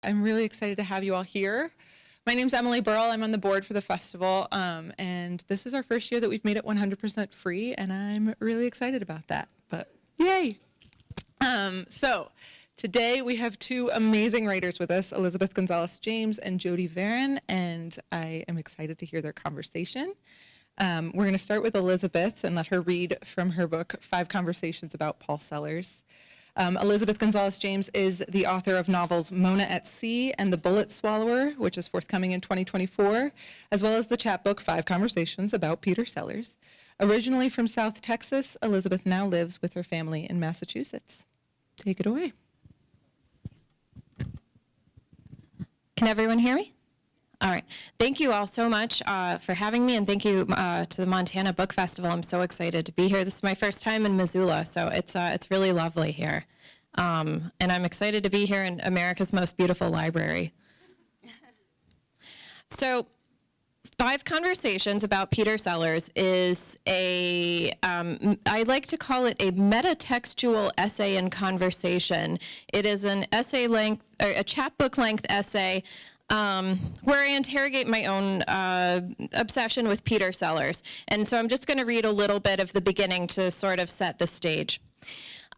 I'm really excited to have you all here. My name's Emily Burrell. I'm on the board for the festival, and this is our first year that we've made it 100% free, and I'm really excited about that, but yay! So today we have two amazing writers with us, Elizabeth Gonzalez James and Jody Varon, and I am excited to hear their conversation. We're going to start with Elizabeth and let her read from her book, 5 Conversations About Paul Sellers. Elizabeth Gonzalez James is the author of novels Mona at Sea and The Bullet Swallower, which is forthcoming in 2024, as well as the chapbook 5 Conversations About Peter Sellers. Originally from South Texas, Elizabeth now lives with her family in Massachusetts. Take it away. Can everyone hear me? All right. Thank you all so much for having me, and thank you to the Montana Book Festival. I'm so excited to be here. This is my first time in Missoula, so it's really lovely here. And I'm excited to be here in America's most beautiful library. So 5 Conversations About Peter Sellers is I like to call it a metatextual essay and conversation. It is an essay length, or a chapbook length essay where I interrogate my own obsession with Peter Sellers. And so I'm just going to read a little bit of the beginning to sort of set the stage.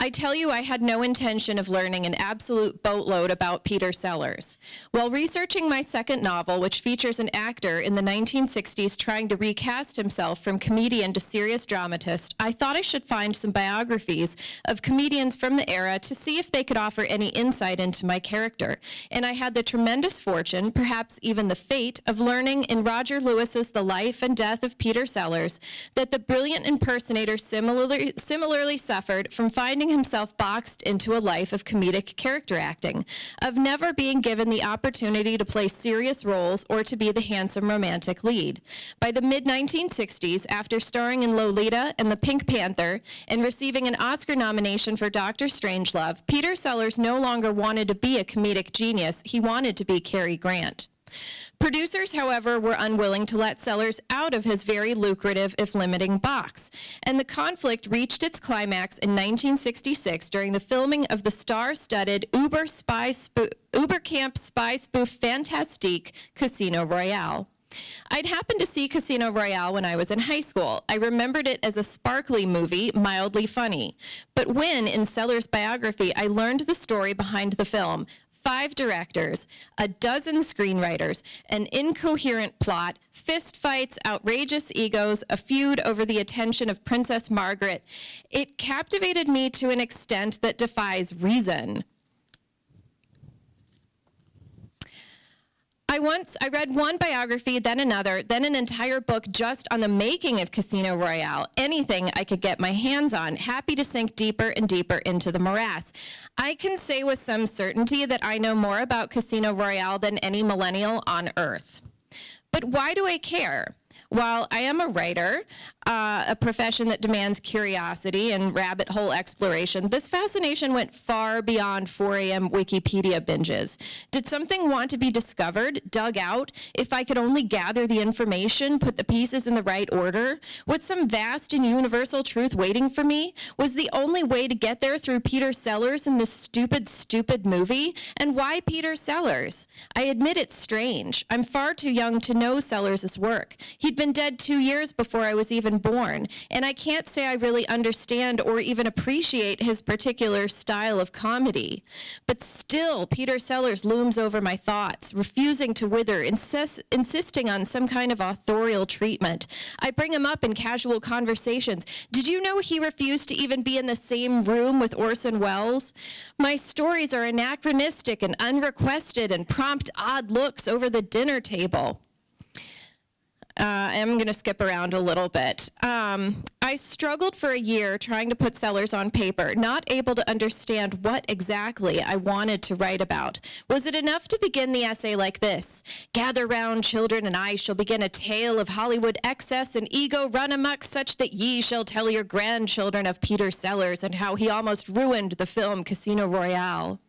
I tell you, I had no intention of learning an absolute boatload about Peter Sellers. While researching my second novel, which features an actor in the 1960s trying to recast himself from comedian to serious dramatist, I thought I should find some biographies of comedians from the era to see if they could offer any insight into my character. And I had the tremendous fortune, perhaps even the fate, of learning in Roger Lewis's The Life and Death of Peter Sellers that the brilliant impersonator similarly suffered from finding himself boxed into a life of comedic character acting, of never being given the opportunity to play serious roles or to be the handsome romantic lead. By the mid-1960s, after starring in Lolita and The Pink Panther and receiving an Oscar nomination for Dr. Strangelove, Peter Sellers no longer wanted to be a comedic genius, he wanted to be Cary Grant. Producers, however, were unwilling to let Sellers out of his very lucrative, if limiting, box, and the conflict reached its climax in 1966 during the filming of the star-studded Uber Camp spy spoof Fantastique Casino Royale. I'd happened to see Casino Royale when I was in high school. I remembered it as a sparkly movie, mildly funny. But when, in Sellers' biography, I learned the story behind the film, 5 directors, a dozen screenwriters, an incoherent plot, fistfights, outrageous egos, a feud over the attention of Princess Margaret, it captivated me to an extent that defies reason. I read one biography, then another, then an entire book just on the making of Casino Royale, anything I could get my hands on, happy to sink deeper and deeper into the morass. I can say with some certainty that I know more about Casino Royale than any millennial on Earth. But why do I care? While I am a writer, a profession that demands curiosity and rabbit hole exploration, this fascination went far beyond 4 a.m. Wikipedia binges. Did something want to be discovered, dug out, if I could only gather the information, put the pieces in the right order? Was some vast and universal truth waiting for me? Was the only way to get there through Peter Sellers in this stupid, stupid movie? And why Peter Sellers? I admit it's strange. I'm far too young to know Sellers' work. He'd been dead 2 years before I was even born, and I can't say I really understand or even appreciate his particular style of comedy. But still, Peter Sellers looms over my thoughts, refusing to wither, insisting on some kind of authorial treatment. I bring him up in casual conversations. Did you know he refused to even be in the same room with Orson Welles? My stories are anachronistic and unrequested and prompt odd looks over the dinner table. I'm going to skip around a little bit. I struggled for a year trying to put Sellers on paper, not able to understand what exactly I wanted to write about. Was it enough to begin the essay like this? Gather round, children, and I shall begin a tale of Hollywood excess and ego run amok, such that ye shall tell your grandchildren of Peter Sellers and how he almost ruined the film Casino Royale.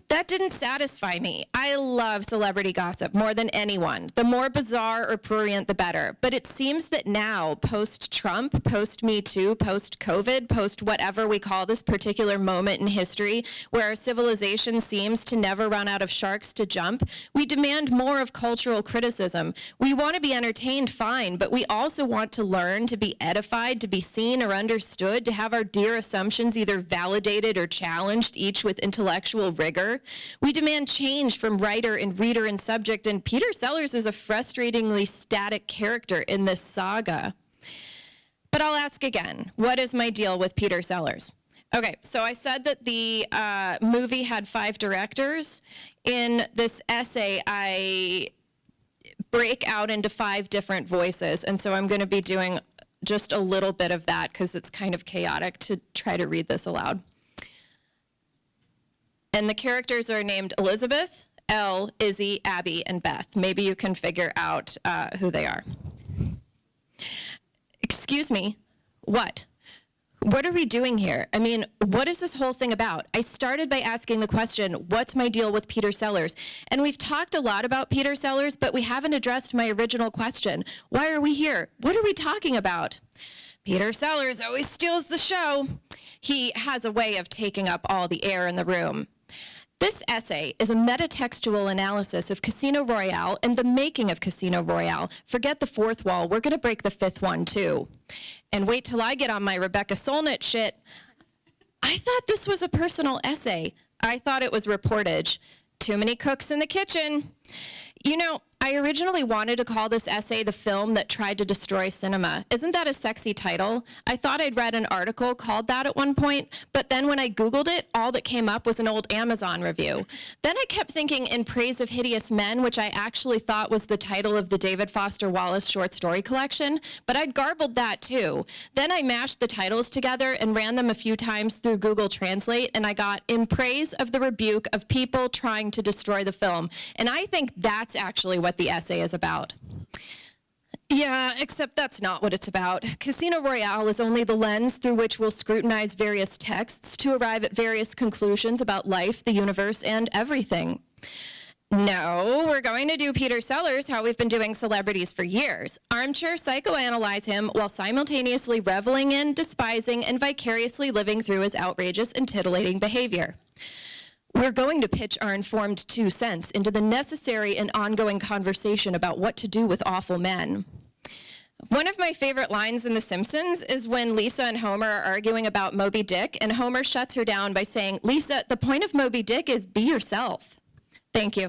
That didn't satisfy me. I love celebrity gossip more than anyone. The more bizarre or prurient, the better. But it seems that now, post-Trump, post-Me Too, post-COVID, post-whatever we call this particular moment in history, where our civilization seems to never run out of sharks to jump, we demand more of cultural criticism. We want to be entertained, fine, but we also want to learn, to be edified, to be seen or understood, to have our dear assumptions either validated or challenged, each with intellectual rigor. We demand change from writer and reader and subject, and Peter Sellers is a frustratingly static character in this saga. But I'll ask again, what is my deal with Peter Sellers? Okay, so I said that the movie had 5 directors. In this essay, I break out into 5 different voices, and so I'm going to be doing just a little bit of that because it's kind of chaotic to try to read this aloud. And the characters are named Elizabeth, Elle, Izzy, Abby, and Beth. Maybe you can figure out who they are. Excuse me, what? What are we doing here? I mean, what is this whole thing about? I started by asking the question, what's my deal with Peter Sellers? And we've talked a lot about Peter Sellers, but we haven't addressed my original question. Why are we here? What are we talking about? Peter Sellers always steals the show. He has a way of taking up all the air in the room. This essay is a metatextual analysis of Casino Royale and the making of Casino Royale. Forget the 4th wall, we're gonna break the 5th one too. And wait till I get on my Rebecca Solnit shit. I thought this was a personal essay. I thought it was reportage. Too many cooks in the kitchen. You know, I originally wanted to call this essay The Film That Tried to Destroy Cinema. Isn't that a sexy title? I thought I'd read an article called that at one point, but then when I Googled it, all that came up was an old Amazon review. Then I kept thinking In Praise of Hideous Men, which I actually thought was the title of the David Foster Wallace short story collection, but I'd garbled that too. Then I mashed the titles together and ran them a few times through Google Translate, and I got In Praise of the Rebuke of People Trying to Destroy the Film. And I think that's actually what the essay is about. Yeah, except that's not what it's about. Casino Royale is only the lens through which we'll scrutinize various texts to arrive at various conclusions about life, the universe, and everything. No, we're going to do Peter Sellers how we've been doing celebrities for years. Armchair psychoanalyze him while simultaneously reveling in, despising, and vicariously living through his outrageous and titillating behavior. We're going to pitch our informed 2 cents into the necessary and ongoing conversation about what to do with awful men. One of my favorite lines in The Simpsons is when Lisa and Homer are arguing about Moby Dick, and Homer shuts her down by saying, "Lisa, the point of Moby Dick is be yourself." Thank you.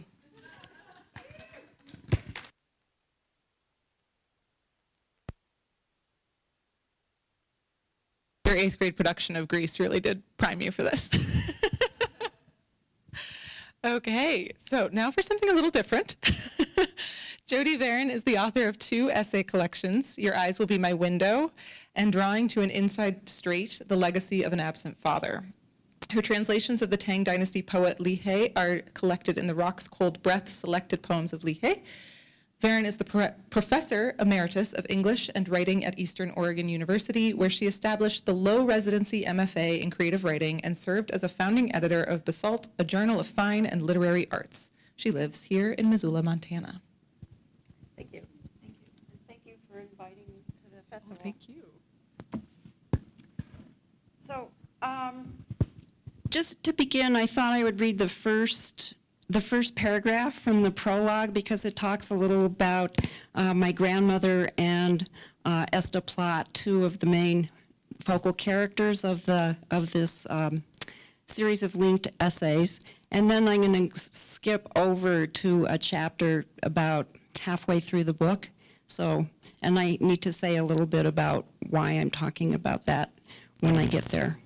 Your 8th grade production of Grease really did prime you for this. Okay, so now for something a little different. Jodi Varon is the author of 2 essay collections, Your Eyes Will Be My Window, and Drawing to an Inside Straight, The Legacy of an Absent Father. Her translations of the Tang Dynasty poet Li He are collected in the Rock's Cold Breath Selected Poems of Li He. Varon is the Professor Emeritus of English and Writing at Eastern Oregon University, where she established the low residency MFA in creative writing and served as a founding editor of Basalt, a journal of fine and literary arts. She lives here in Missoula, Montana. Thank you. Thank you. And thank you for inviting me to the festival. Well, thank you. So, just to begin, I thought I would read the first paragraph from the prologue because it talks a little about my grandmother and Esta Platt, 2 of the main focal characters of this series of linked essays. And then I'm going to skip over to a chapter about halfway through the book. So, and I need to say a little bit about why I'm talking about that when I get there.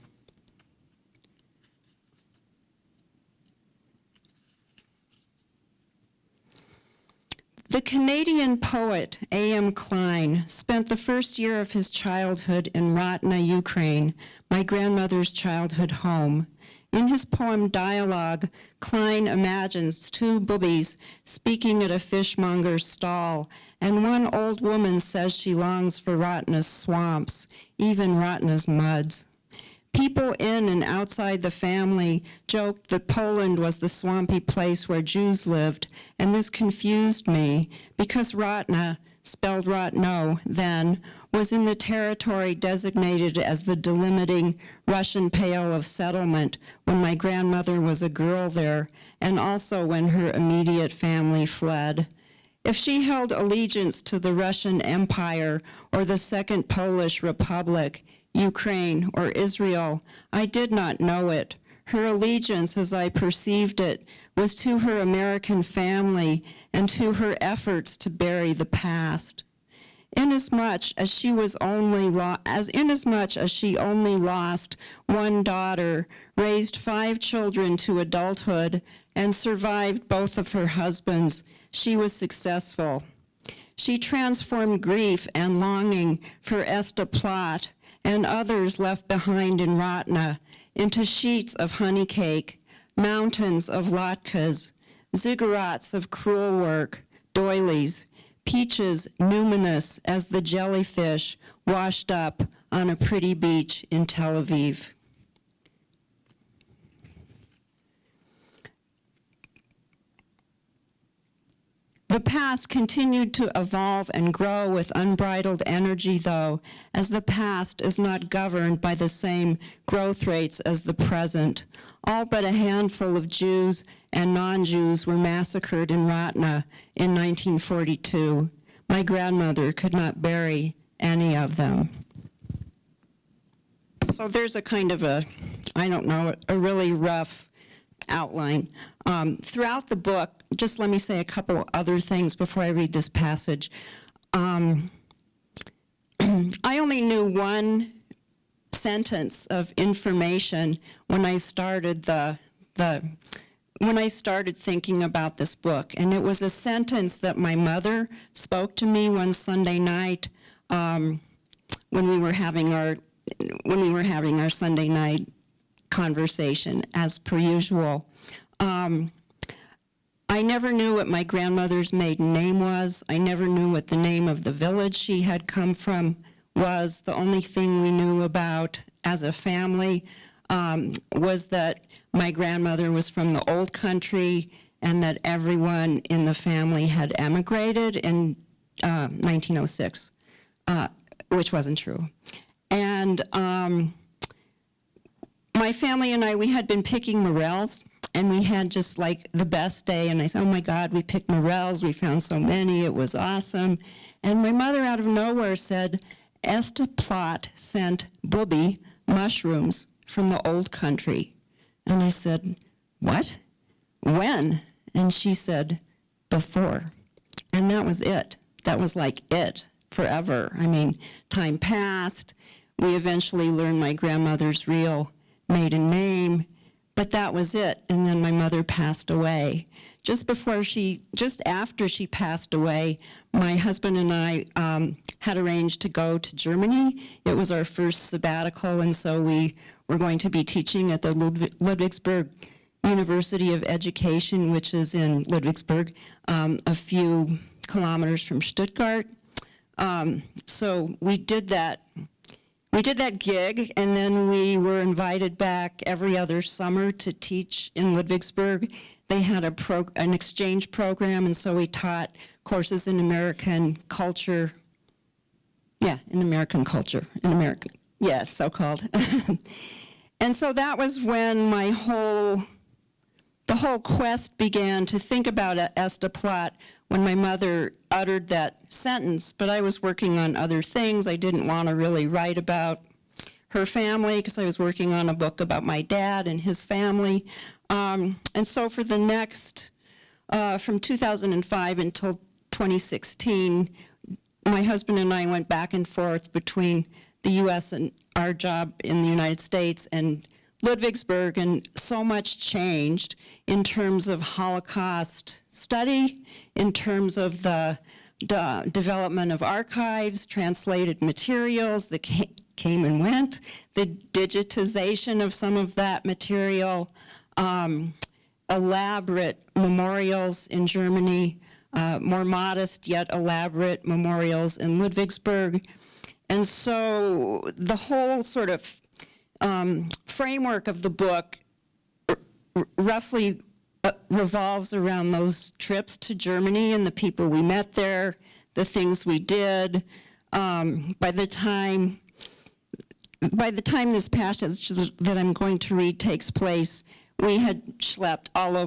The Canadian poet A.M. Klein spent the first year of his childhood in Ratna, Ukraine, my grandmother's childhood home. In his poem Dialogue, Klein imagines 2 boobies speaking at a fishmonger's stall, and one old woman says she longs for Ratna's swamps, even Ratna's muds. People in and outside the family joked that Poland was the swampy place where Jews lived, and this confused me because Ratna, spelled Ratno then, was in the territory designated as the delimiting Russian Pale of Settlement when my grandmother was a girl there, and also when her immediate family fled. If she held allegiance to the Russian Empire or the Second Polish Republic, Ukraine, or Israel, I did not know it. Her allegiance, as I perceived it, was to her American family and to her efforts to bury the past. Inasmuch as she only lost one daughter, raised 5 children to adulthood, and survived both of her husbands, she was successful. She transformed grief and longing for Esta Plot and others left behind in Ratna into sheets of honey cake, mountains of latkes, ziggurats of crewel work, doilies, peaches numinous as the jellyfish washed up on a pretty beach in Tel Aviv. The past continued to evolve and grow with unbridled energy, though, as the past is not governed by the same growth rates as the present. All but a handful of Jews and non-Jews were massacred in Ratna in 1942. My grandmother could not bury any of them. So there's a kind of a really rough outline. Throughout the book, just let me say a couple other things before I read this passage. I only knew one sentence of information when I started when I started thinking about this book, and it was a sentence that my mother spoke to me one Sunday night when we were having our Sunday night conversation, as per usual. I never knew what my grandmother's maiden name was. I never knew what the name of the village she had come from was. The only thing we knew about as a family was that my grandmother was from the old country and that everyone in the family had emigrated in 1906, which wasn't true. And my family and I, we had been picking morels, and we had just like the best day, and I said, oh my God, we picked morels, we found so many, it was awesome. And my mother out of nowhere said, Esta Plot sent Booby mushrooms from the old country. And I said, what? When? And she said, before. And that was it. That was like it, forever. I mean, time passed. We eventually learned my grandmother's real maiden name, but that was it. And then my mother passed away. Just after she passed away, my husband and I had arranged to go to Germany. It was our first sabbatical, and so we were going to be teaching at the Ludwigsburg University of Education, which is in Ludwigsburg, a few kilometers from Stuttgart. So we did that. We did that gig, and then we were invited back every other summer to teach in Ludwigsburg. They had an exchange program, and so we taught courses in American culture. Yeah, in American culture, so-called. And so that was when the whole quest began to think about Esta Plot, when my mother uttered that sentence, but I was working on other things. I didn't want to really write about her family because I was working on a book about my dad and his family. And so for the next, from 2005 until 2016, my husband and I went back and forth between the U.S. and our job in the United States and Ludwigsburg, and so much changed in terms of Holocaust study, in terms of the development of archives, translated materials that came and went, the digitization of some of that material, elaborate memorials in Germany, more modest yet elaborate memorials in Ludwigsburg. And so the whole sort of framework of the book roughly revolves around those trips to Germany and the people we met there, the things we did. By the time this passage that I'm going to read takes place, we had schlepped all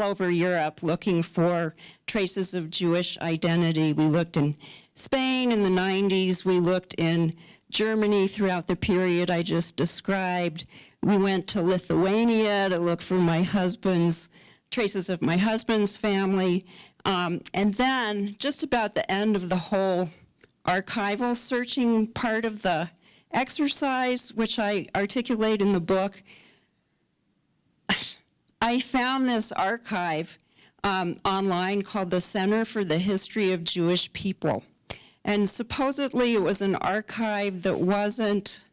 over Europe looking for traces of Jewish identity. We looked in Spain in the 90s. We looked in Germany throughout the period I just described. We went to Lithuania to look for traces of my husband's family. And then, just about the end of the whole archival searching part of the exercise, which I articulate in the book, I found this archive online called the Center for the History of Jewish People. And supposedly it was an archive that wasn't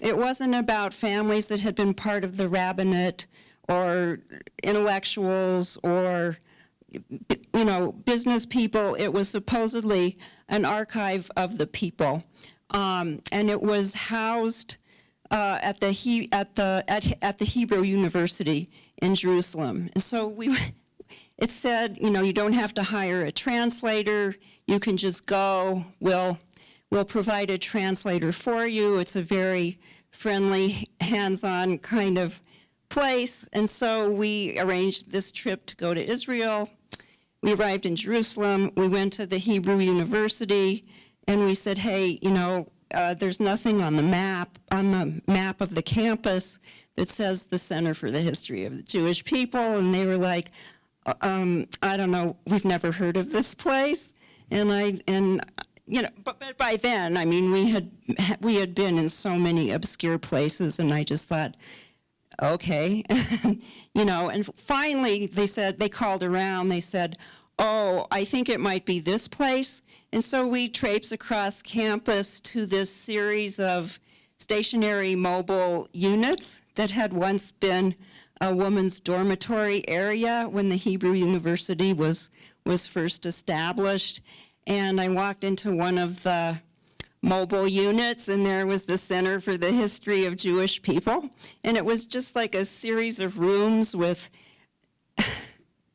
about families that had been part of the rabbinate or intellectuals or, business people. It was supposedly an archive of the people. And it was housed at the Hebrew University in Jerusalem. And so it said, you don't have to hire a translator. You can just go. We'll provide a translator for you. It's a very friendly, hands-on kind of place. And so we arranged this trip to go to Israel. We arrived in Jerusalem. We went to the Hebrew University, and we said, hey, there's nothing on the map of the campus that says the Center for the History of the Jewish People. And they were like, I don't know, we've never heard of this place. But by then, I mean, we had been in so many obscure places, and I just thought, okay, and finally they called around, they said, oh, I think it might be this place. And so we traipsed across campus to this series of stationary mobile units that had once been a woman's dormitory area when the Hebrew University was first established. And I walked into one of the mobile units, and there was the Center for the History of Jewish People. And it was just like a series of rooms with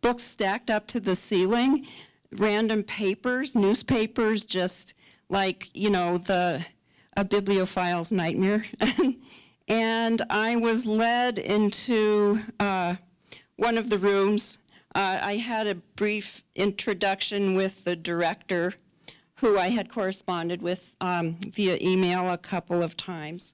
books stacked up to the ceiling, random papers, newspapers, just like, a bibliophile's nightmare. And I was led into one of the rooms. I had a brief introduction with the director, who I had corresponded with via email a couple of times.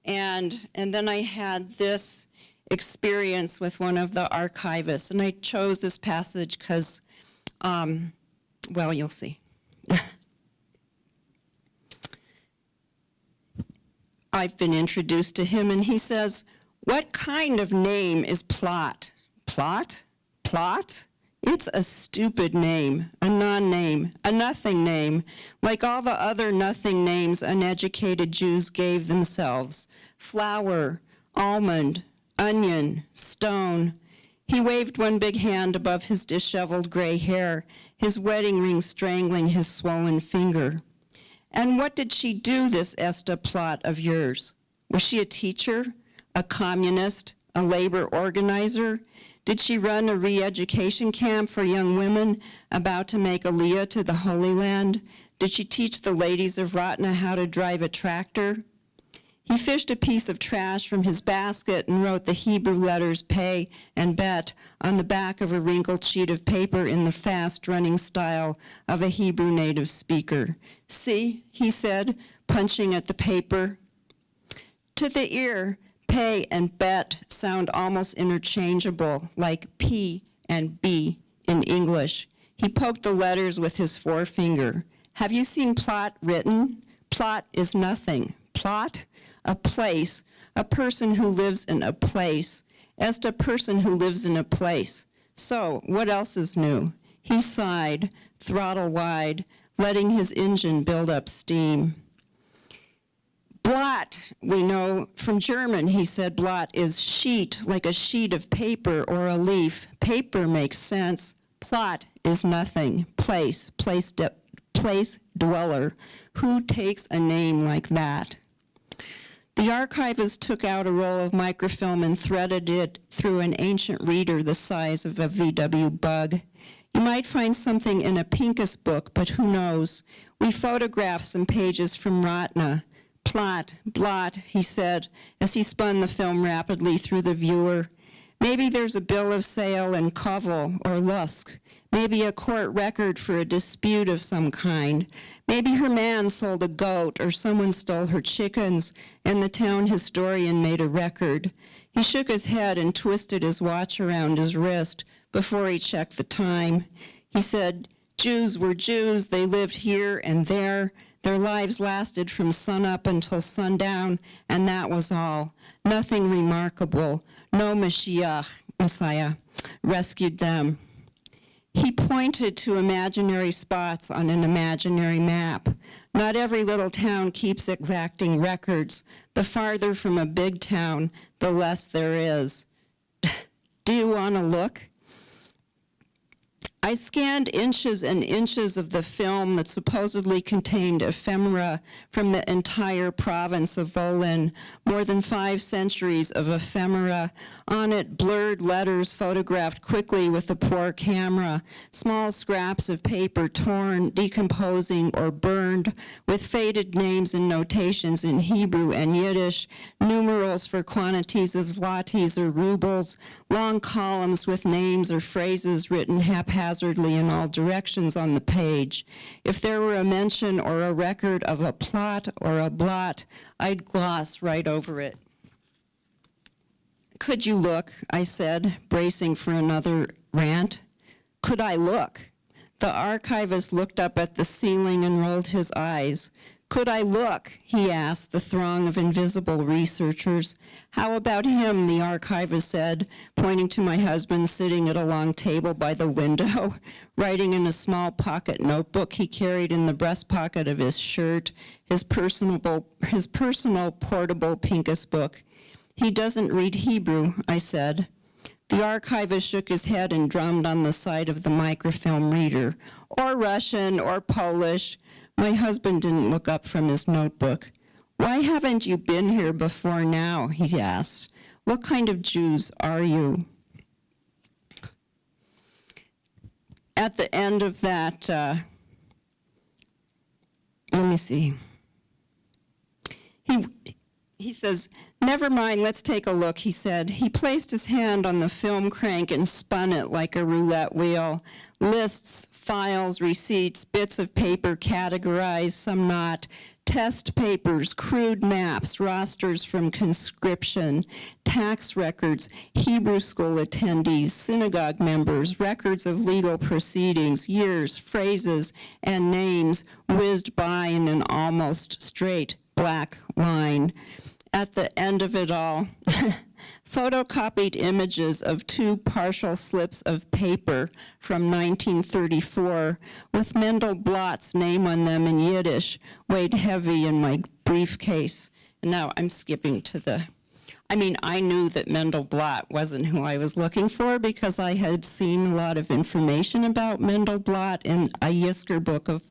And then I had this experience with one of the archivists. And I chose this passage because, you'll see. I've been introduced to him, and he says, what kind of name is Plot? Plot? Plot? It's a stupid name, a non-name, a nothing name, like all the other nothing names uneducated Jews gave themselves. Flower, almond, onion, stone. He waved one big hand above his disheveled gray hair, his wedding ring strangling his swollen finger. And what did she do, this Esta Plot of yours? Was she a teacher, a communist, a labor organizer? Did she run a re-education camp for young women about to make Aliyah to the Holy Land? Did she teach the ladies of Ratna how to drive a tractor? He fished a piece of trash from his basket and wrote the Hebrew letters pay and bet on the back of a wrinkled sheet of paper in the fast-running style of a Hebrew native speaker. See, he said, punching at the paper. To the ear, pay and bet sound almost interchangeable, like P and B in English. He poked the letters with his forefinger. Have you seen plot written? Plot is nothing. Plot? A place, a person who lives in a place. Est a person who lives in a place. So, what else is new? He sighed, throttle wide, letting his engine build up steam. Blatt, we know from German, he said Blatt is sheet, like a sheet of paper or a leaf. Paper makes sense. Plot is nothing. Place dweller. Who takes a name like that? The archivist took out a roll of microfilm and threaded it through an ancient reader the size of a VW Bug. You might find something in a Pincus book, but who knows? We photographed some pages from Ratna. Plot, blot, he said, as he spun the film rapidly through the viewer. Maybe there's a bill of sale in Kovel or Lusk. Maybe a court record for a dispute of some kind. Maybe her man sold a goat or someone stole her chickens and the town historian made a record. He shook his head and twisted his watch around his wrist before he checked the time. He said, Jews were Jews. They lived here and there. Their lives lasted from sunup until sundown, and that was all. Nothing remarkable. No Mashiach, Messiah, rescued them. He pointed to imaginary spots on an imaginary map. Not every little town keeps exacting records. The farther from a big town, the less there is. Do you want to look? I scanned inches and inches of the film that supposedly contained ephemera from the entire province of Volyn, more than 5 centuries of ephemera. On it, blurred letters photographed quickly with a poor camera, small scraps of paper torn, decomposing, or burned, with faded names and notations in Hebrew and Yiddish, numerals for quantities of zlotys or rubles, long columns with names or phrases written haphazardly in all directions on the page. If there were a mention or a record of a plot or a blot, I'd gloss right over it. Could you look? I said, bracing for another rant. Could I look? The archivist looked up at the ceiling and rolled his eyes. Could I look? He asked the throng of invisible researchers. How about him, the archivist said, pointing to my husband sitting at a long table by the window, writing in a small pocket notebook he carried in the breast pocket of his shirt, his personal portable Pincus book. He doesn't read Hebrew, I said. The archivist shook his head and drummed on the side of the microfilm reader. Or Russian, or Polish. My husband didn't look up from his notebook. Why haven't you been here before now? He asked. What kind of Jews are you? At the end of that, let me see. He says, never mind, let's take a look, he said. He placed his hand on the film crank and spun it like a roulette wheel. Lists, files, receipts, bits of paper categorized, some not, test papers, crude maps, rosters from conscription, tax records, Hebrew school attendees, synagogue members, records of legal proceedings, years, phrases, and names whizzed by in an almost straight black line. At the end of it all, photocopied images of 2 partial slips of paper from 1934 with Mendel Blott's name on them in Yiddish weighed heavy in my briefcase. And now I'm skipping to I knew that Mendel Blott wasn't who I was looking for because I had seen a lot of information about Mendel Blott in a Yisker book of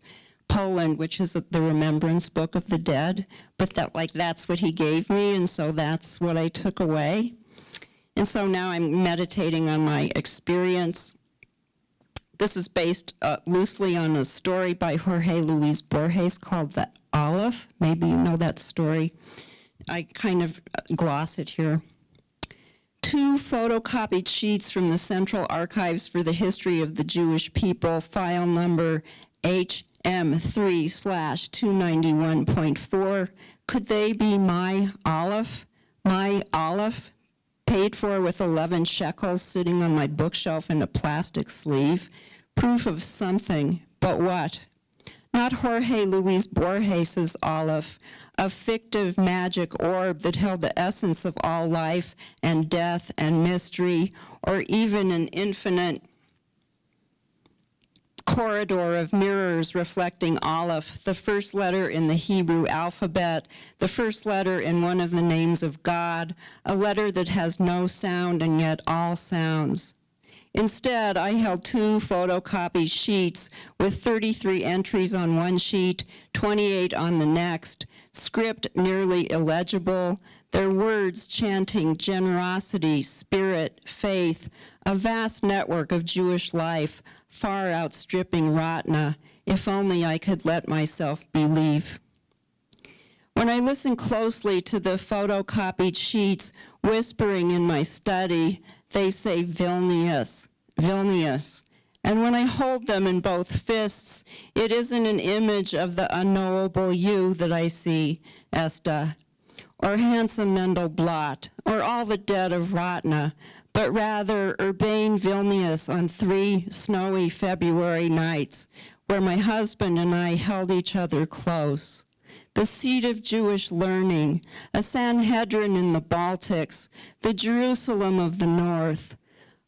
Poland, which is the Remembrance Book of the Dead, but that's what he gave me, and so that's what I took away. And so now I'm meditating on my experience. This is based loosely on a story by Jorge Luis Borges called The Olive. Maybe you know that story. I kind of gloss it here. 2 photocopied sheets from the Central Archives for the History of the Jewish People, file number HM3/291.4. Could they be my olive? My olive, paid for with 11 shekels sitting on my bookshelf in a plastic sleeve? Proof of something, but what? Not Jorge Luis Borges's olive, a fictive magic orb that held the essence of all life and death and mystery, or even an infinite corridor of mirrors reflecting Aleph, the first letter in the Hebrew alphabet, the first letter in one of the names of God, a letter that has no sound and yet all sounds. Instead, I held 2 photocopied sheets with 33 entries on one sheet, 28 on the next, script nearly illegible, their words chanting generosity, spirit, faith, a vast network of Jewish life, far outstripping Ratna. If only I could let myself believe. When I listen closely to the photocopied sheets whispering in my study, they say Vilnius, Vilnius. And when I hold them in both fists, it isn't an image of the unknowable you that I see, Esta, or handsome Mendel Blot, or all the dead of Ratna, but rather urbane Vilnius on 3 snowy February nights, where my husband and I held each other close. The seat of Jewish learning, a Sanhedrin in the Baltics, the Jerusalem of the North.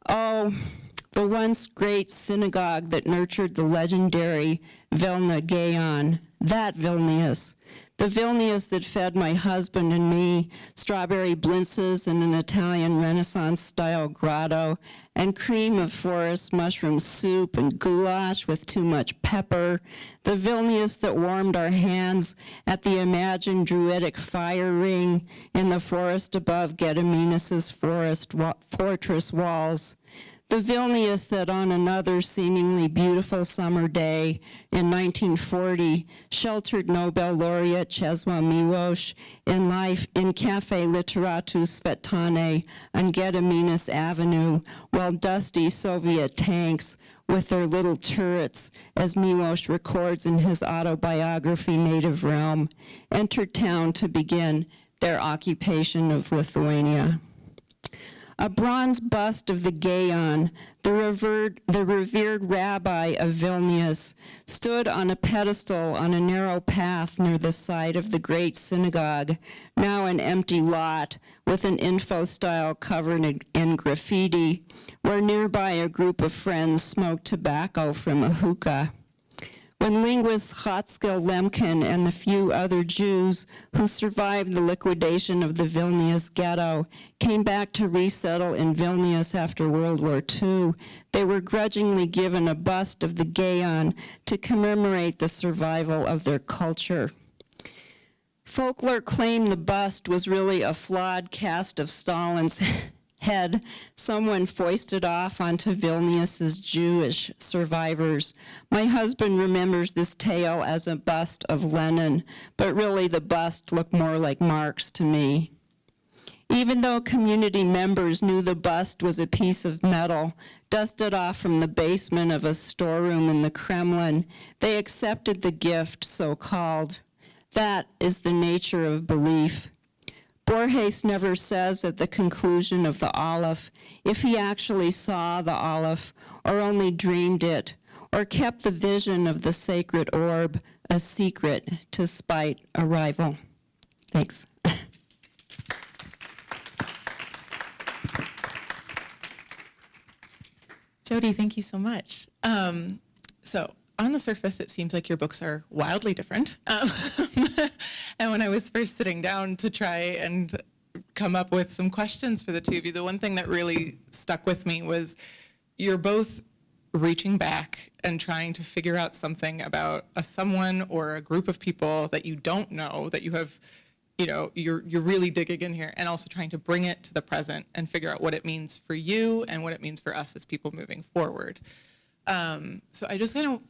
Oh, the once great synagogue that nurtured the legendary Vilna Gaon, that Vilnius. The Vilnius that fed my husband and me strawberry blintzes in an Italian Renaissance-style grotto, and cream of forest mushroom soup and goulash with too much pepper. The Vilnius that warmed our hands at the imagined druidic fire ring in the forest above Gediminas' fortress walls. The Vilnius that on another seemingly beautiful summer day in 1940 sheltered Nobel laureate Czesław Miłosz in life in Cafe Literatu Svetane on Gediminas Avenue, while dusty Soviet tanks with their little turrets, as Miłosz records in his autobiography Native Realm, entered town to begin their occupation of Lithuania. A bronze bust of the Gaon, the revered rabbi of Vilnius, stood on a pedestal on a narrow path near the site of the great synagogue, now an empty lot with an info-style covered in graffiti, where nearby a group of friends smoked tobacco from a hookah. When linguist Chatzkel Lemkin and the few other Jews who survived the liquidation of the Vilnius ghetto came back to resettle in Vilnius after World War II, they were grudgingly given a bust of the Gaon to commemorate the survival of their culture. Folklore claimed the bust was really a flawed cast of Stalin's head, someone foisted off onto Vilnius's Jewish survivors. My husband remembers this tale as a bust of Lenin, but really the bust looked more like Marx to me. Even though community members knew the bust was a piece of metal dusted off from the basement of a storeroom in the Kremlin, they accepted the gift, so-called. That is the nature of belief. Borges never says at the conclusion of the Aleph if he actually saw the Aleph or only dreamed it or kept the vision of the sacred orb a secret to spite a rival. Thanks. Jody, thank you so much. So on the surface, it seems like your books are wildly different. And when I was first sitting down to try and come up with some questions for the two of you, the one thing that really stuck with me was you're both reaching back and trying to figure out something about someone or a group of people that you don't know, that you have, you're really digging in here, and also trying to bring it to the present and figure out what it means for you and what it means for us as people moving forward. So I just kind of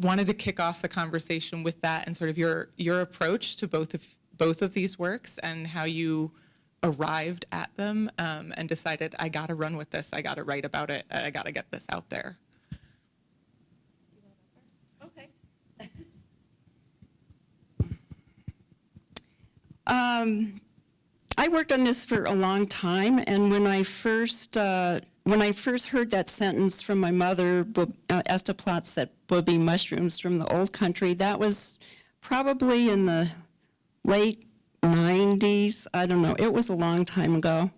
wanted to kick off the conversation with that and sort of your approach to both of these works and how you arrived at them and decided, I got to run with this, I got to write about it, I got to get this out there. Okay. I worked on this for a long time, and when I first heard that sentence from my mother, Esta Platt said, "Booby mushrooms from the old country," that was probably in the late 90s. I don't know. It was a long time ago.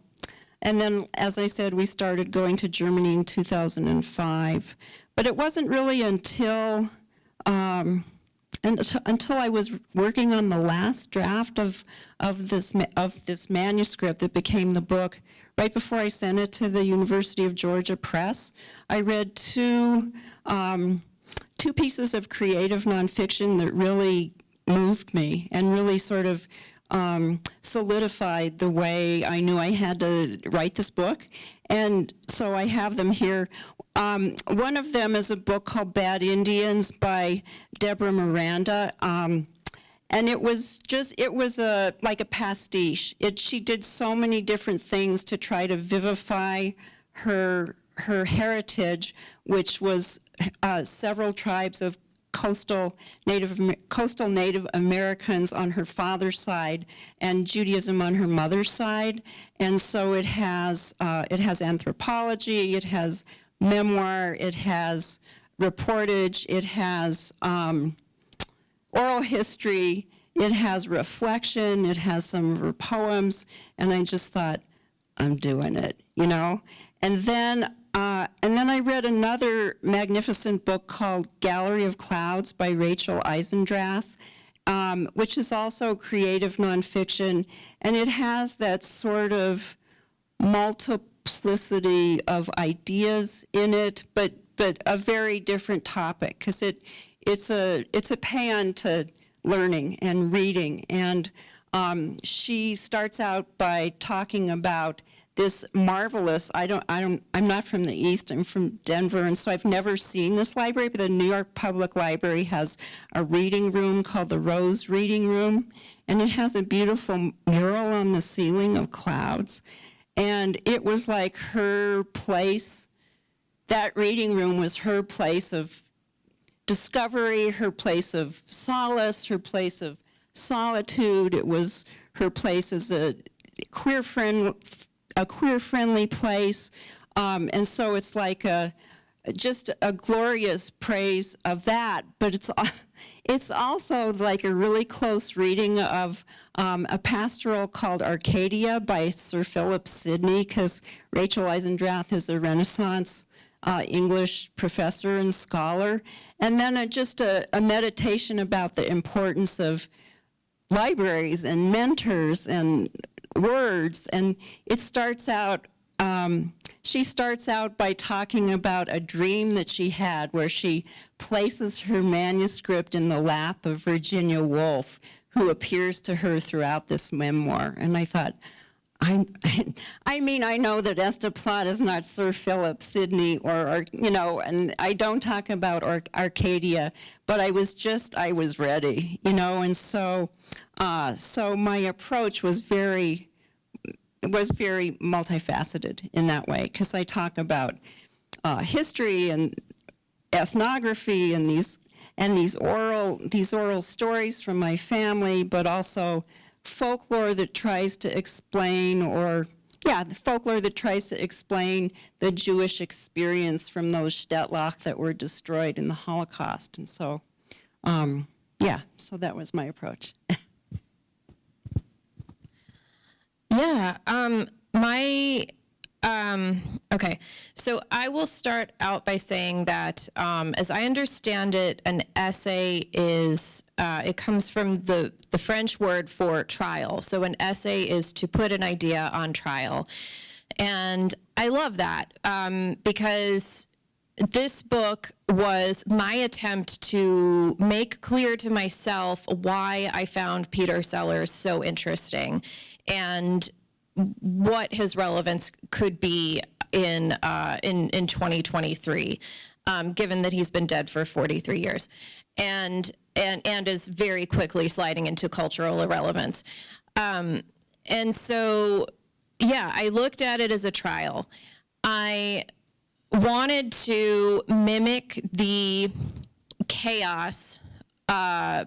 And then, as I said, we started going to Germany in 2005. But it wasn't really until until I was working on the last draft of this manuscript that became the book. Right before I sent it to the University of Georgia Press, I read two pieces of creative nonfiction that really moved me and really sort of solidified the way I knew I had to write this book. And so I have them here. One of them is a book called Bad Indians by Deborah Miranda. And it was like a pastiche. She did so many different things to try to vivify her heritage, which was several tribes of coastal Native Americans on her father's side and Judaism on her mother's side. And so it has anthropology, it has memoir, it has reportage, it has oral history, it has reflection, it has some of her poems, and I just thought, I'm doing it, you know? And then I read another magnificent book called Gallery of Clouds by Rachel Eisendrath, which is also creative nonfiction, and it has that sort of multiplicity of ideas in it, but a very different topic, because it's a pan to learning and reading. And she starts out by talking about this marvelous, I'm not from the East, I'm from Denver, and so I've never seen this library, but the New York Public Library has a reading room called the Rose Reading Room, and it has a beautiful mural on the ceiling of clouds. And it was like her place, that reading room was her place of discovery, her place of solace, her place of solitude. It was her place as a queer-friendly place. And so it's like just a glorious praise of that, but it's also like a really close reading of a pastoral called Arcadia by Sir Philip Sidney, because Rachel Eisendrath is a Renaissance English professor and scholar. And then just a meditation about the importance of libraries and mentors and words. And it starts out, she starts out by talking about a dream that she had where she places her manuscript in the lap of Virginia Woolf, who appears to her throughout this memoir. And I thought, I mean, I know that Estaplat is not Sir Philip Sidney or, you know, and I don't talk about Arcadia, but I was ready, you know, and so my approach was very multifaceted in that way, because I talk about history and ethnography and these oral stories from my family, but also folklore that tries to explain, the folklore that tries to explain the Jewish experience from those Shtetlach that were destroyed in the Holocaust. And so, so that was my approach. Okay, so I will start out by saying that, as I understand it, an essay is, it comes from the French word for trial. So an essay is to put an idea on trial. And I love that, because this book was my attempt to make clear to myself why I found Peter Sellers so interesting and what his relevance could be in 2023, given that he's been dead for 43 years, and is very quickly sliding into cultural irrelevance. And so, I looked at it as a trial. I wanted to mimic the chaos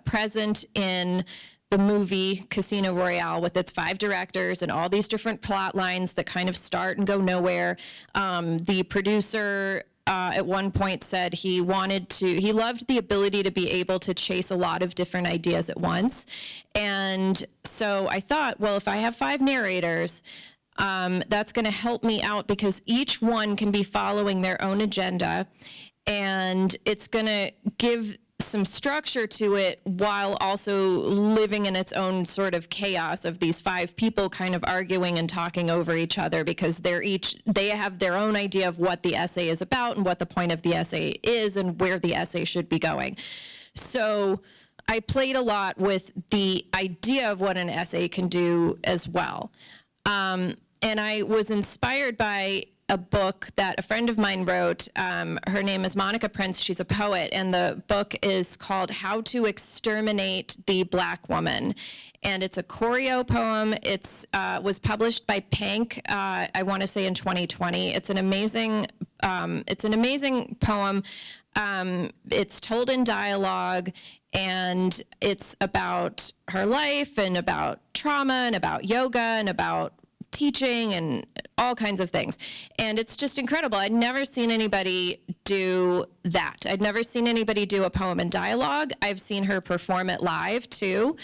present in the movie Casino Royale, with its 5 directors and all these different plot lines that kind of start and go nowhere. The producer at one point said he loved the ability to be able to chase a lot of different ideas at once. And so I thought, well, if I have 5 narrators, that's going to help me out, because each one can be following their own agenda, and it's going to give some structure to it while also living in its own sort of chaos of these 5 people kind of arguing and talking over each other because they have their own idea of what the essay is about and what the point of the essay is and where the essay should be going. So I played a lot with the idea of what an essay can do as well. And I was inspired by a book that a friend of mine wrote. Her name is Monica Prince. She's a poet, and the book is called How to Exterminate the Black Woman. And it's a choreo poem. It's was published by Pank, I want to say in 2020. It's an amazing poem. It's told in dialogue, and it's about her life and about trauma and about yoga and about teaching and all kinds of things. And it's just incredible. I'd never seen anybody do that. I'd never seen anybody do a poem in dialogue. I've seen her perform it live too.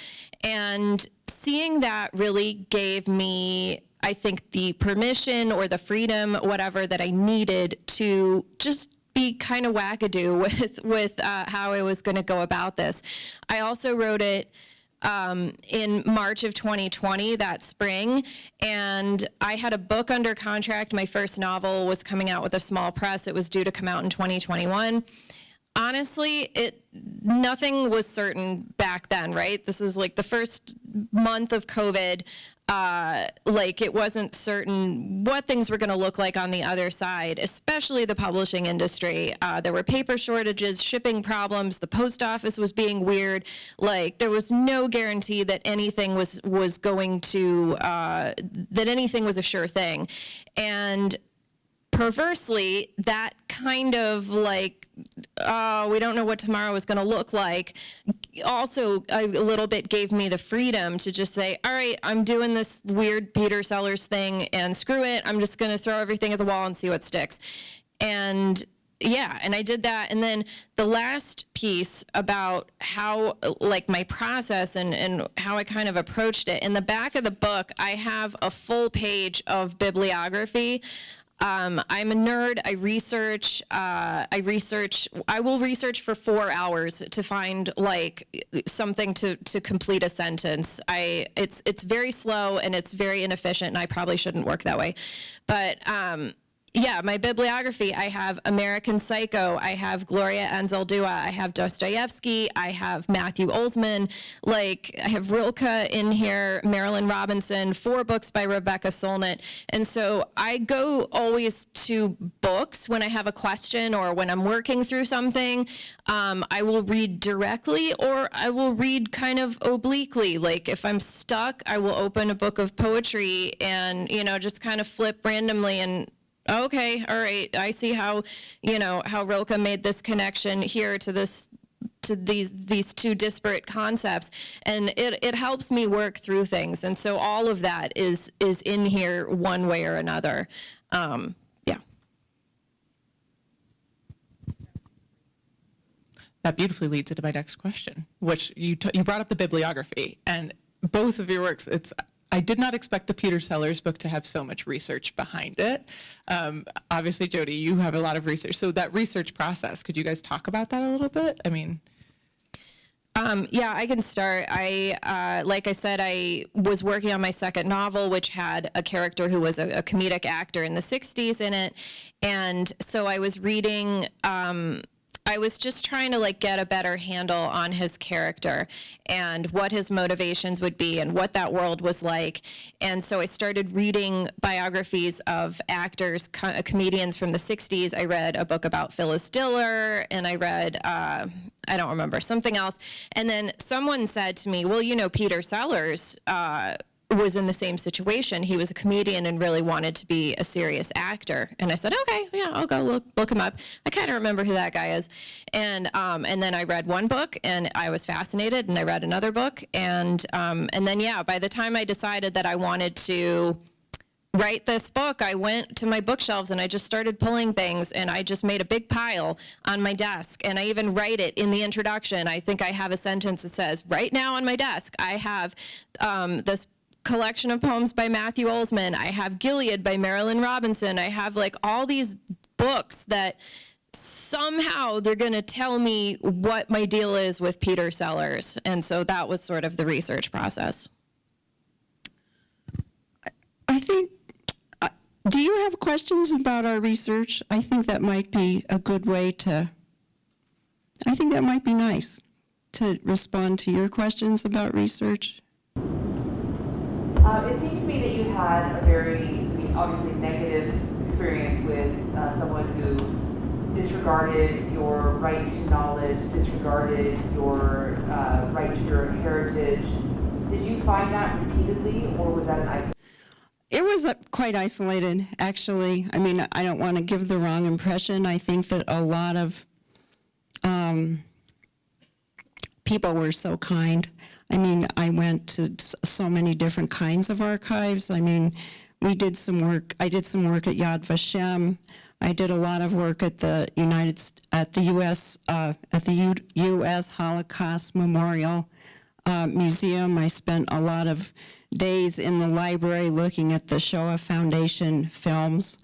And seeing that really gave me, I think, the permission or the freedom, whatever, that I needed to just be kind of wackadoo with how I was going to go about this. I also wrote it in March of 2020, that spring, and I had a book under contract. My first novel was coming out with a small press. It was due to come out in 2021. Honestly, nothing was certain back then, right? This is like the first month of COVID. Like it wasn't certain what things were going to look like on the other side, especially the publishing industry. There were paper shortages, shipping problems, the post office was being weird. Like there was no guarantee that anything was going to, that anything was a sure thing. And perversely, that kind of like, we don't know what tomorrow is going to look like, also a little bit gave me the freedom to just say, all right, I'm doing this weird Peter Sellers thing and screw it. I'm just going to throw everything at the wall and see what sticks. And yeah, and I did that. And then the last piece about how, like, my process and how I kind of approached it, in the back of the book, I have a full page of bibliography. I'm a nerd. I will research for 4 hours to find like something to complete a sentence. It's very slow and it's very inefficient, and I probably shouldn't work that way. But yeah, my bibliography, I have American Psycho, I have Gloria Anzaldúa, I have Dostoevsky, I have Matthew Olsman, like I have Rilke in here, Marilyn Robinson, 4 books by Rebecca Solnit. And so I go always to books when I have a question or when I'm working through something. I will read directly or I will read kind of obliquely. Like if I'm stuck, I will open a book of poetry and, just kind of flip randomly and okay, all right, I see how Rilke made this connection here to these 2 disparate concepts, and it helps me work through things. And so all of that is in here one way or another. Yeah. That beautifully leads into my next question, which you brought up the bibliography, and both of your works, I did not expect the Peter Sellers book to have so much research behind it. Obviously, Jody, you have a lot of research. So that research process, could you guys talk about that a little bit? I mean... Yeah, I can start. Like I said, I was working on my second novel, which had a character who was a comedic actor in the 60s in it. And so I was reading... I was just trying to get a better handle on his character and what his motivations would be and what that world was like. And so I started reading biographies of actors, comedians from the 60s. I read a book about Phyllis Diller, and I read, I don't remember, something else. And then someone said to me, well, Peter Sellers was in the same situation. He was a comedian and really wanted to be a serious actor. And I said, okay, yeah, I'll go look him up. I kind of remember who that guy is. And then I read one book and I was fascinated, and I read another book. And then, yeah, by the time I decided that I wanted to write this book, I went to my bookshelves and I just started pulling things, and I just made a big pile on my desk. And I even write it in the introduction. I think I have a sentence that says, right now on my desk, I have this collection of poems by Matthew Olsman. I have Gilead by Marilyn Robinson. I have all these books that somehow they're going to tell me what my deal is with Peter Sellers. And so that was sort of the research process. I think, do you have questions about our research? I think that might be a good way to, I think that might be nice to respond to your questions about research. It seems to me that you had a very, obviously negative experience with someone who disregarded your right to knowledge, disregarded your right to your heritage. Did you find that repeatedly, or was that an isolated? It was quite isolated, actually. I mean, I don't want to give the wrong impression. I think that a lot of people were so kind. I mean, I went to so many different kinds of archives. I mean, we did some work. I did some work at Yad Vashem. I did a lot of work at the U.S. Holocaust Memorial Museum. I spent a lot of days in the library looking at the Shoah Foundation films.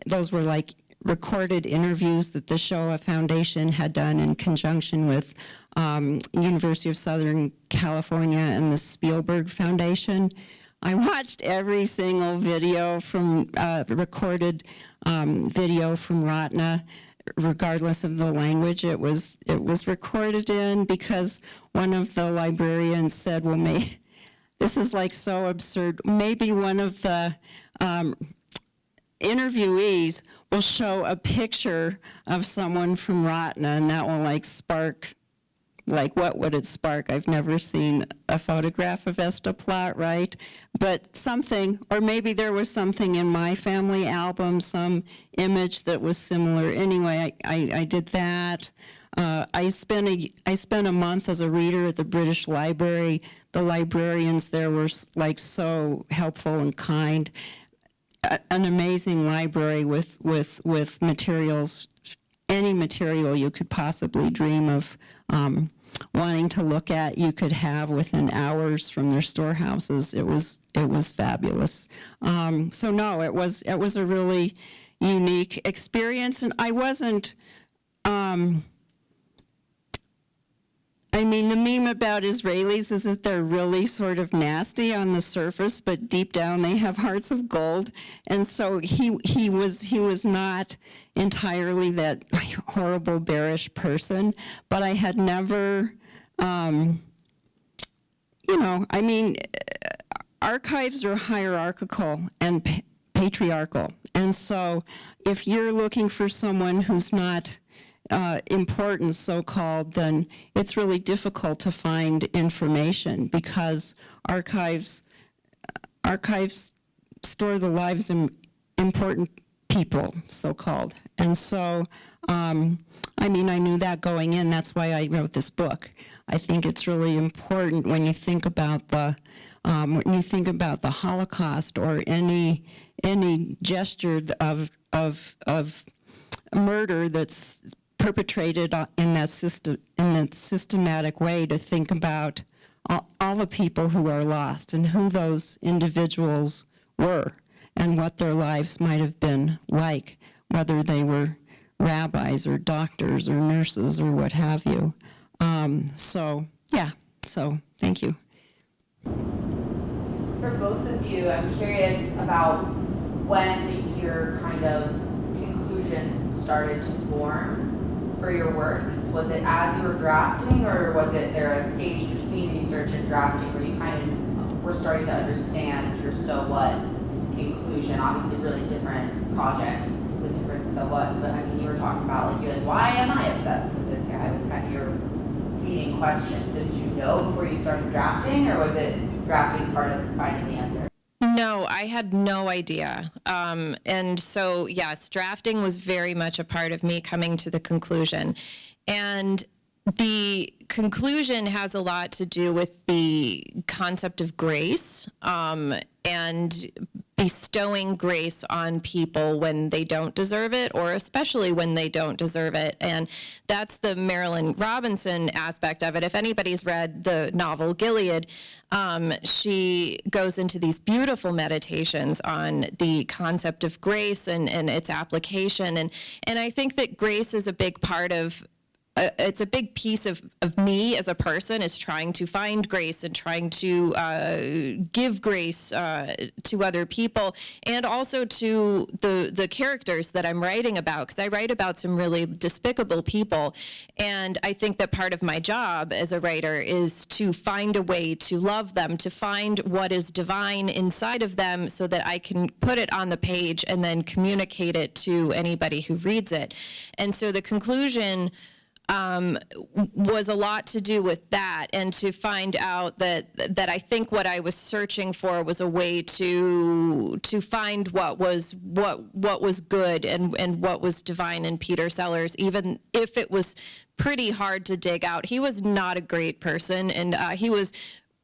Those were like recorded interviews that the Shoah Foundation had done in conjunction with University of Southern California and the Spielberg Foundation. I watched every single video from recorded video from Ratna, regardless of the language it was recorded in, because one of the librarians said, well, this is like so absurd. Maybe one of the interviewees will show a picture of someone from Ratna, and that will like spark, like what would it spark? I've never seen a photograph of Esther Platt, right? But something, or maybe there was something in my family album, some image that was similar. Anyway, I did that. I spent a month as a reader at the British Library. The librarians there were like so helpful and kind. An amazing library with materials, any material you could possibly dream of wanting to look at, you could have within hours from their storehouses. It was fabulous. So no, it was a really unique experience, and I wasn't. I mean, the meme about Israelis is that they're really sort of nasty on the surface, but deep down they have hearts of gold. And so he was not entirely that horrible, bearish person, but I had never, I mean, archives are hierarchical and patriarchal. And so if you're looking for someone who's not important, so-called, then it's really difficult to find information, because archives store the lives of important people, so-called. And so, I mean, I knew that going in. That's why I wrote this book. I think it's really important when you think about the Holocaust, or any gesture of murder that's perpetrated in that systematic way, to think about all the people who are lost and who those individuals were and what their lives might have been like, whether they were rabbis or doctors or nurses or what have you. So thank you. For both of you, I'm curious about when your kind of conclusions started to form for your works. Was it as you were drafting, or was there a stage between research and drafting where you kind of were starting to understand your so what conclusion? Obviously really different projects with different so whats, but I mean, you were talking about why am I obsessed with this guy? Was kind of your leading question. So did you know before you started drafting, or was it drafting part of finding the answer? No, I had no idea. And so, yes, drafting was very much a part of me coming to the conclusion. And the conclusion has a lot to do with the concept of grace, and bestowing grace on people when they don't deserve it, or especially when they don't deserve it. And that's the Marilyn Robinson aspect of it. If anybody's read the novel Gilead, she goes into these beautiful meditations on the concept of grace and its application. And I think that grace is a big part of it's a big piece of me as a person, is trying to find grace and trying to give grace to other people, and also to the characters that I'm writing about, because I write about some really despicable people. And I think that part of my job as a writer is to find a way to love them, to find what is divine inside of them so that I can put it on the page and then communicate it to anybody who reads it. And so the conclusion was a lot to do with that, and to find out that I think what I was searching for was a way to find what was good and what was divine in Peter Sellers, even if it was pretty hard to dig out. He was not a great person, and he was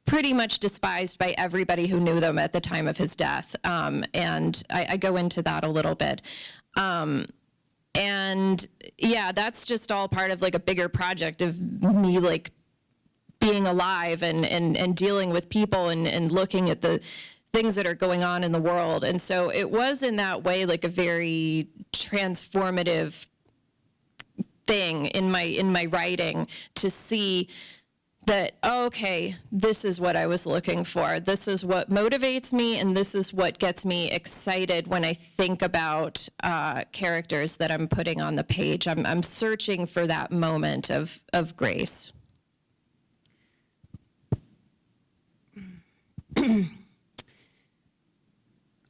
pretty much despised by everybody who knew them at the time of his death, and I go into that a little bit. And yeah, that's just all part of like a bigger project of me like being alive and dealing with people and looking at the things that are going on in the world. And so it was in that way like a very transformative thing in my writing, to see that, oh, okay, this is what I was looking for. This is what motivates me, and this is what gets me excited when I think about characters that I'm putting on the page. I'm searching for that moment of grace.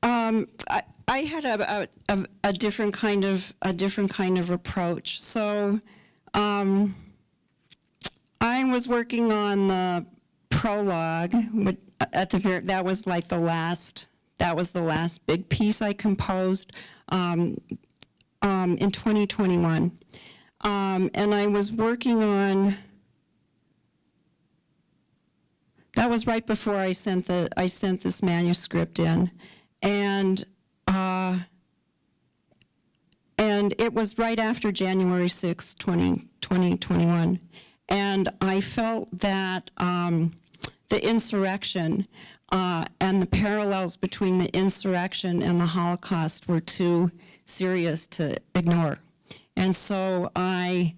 I had a different kind of approach. So. I was working on the prologue, but that was the last big piece I composed in 2021, and I was working on. That was right before I sent this manuscript in, and it was right after January 6, 2021. And I felt that the insurrection and the parallels between the insurrection and the Holocaust were too serious to ignore. And so I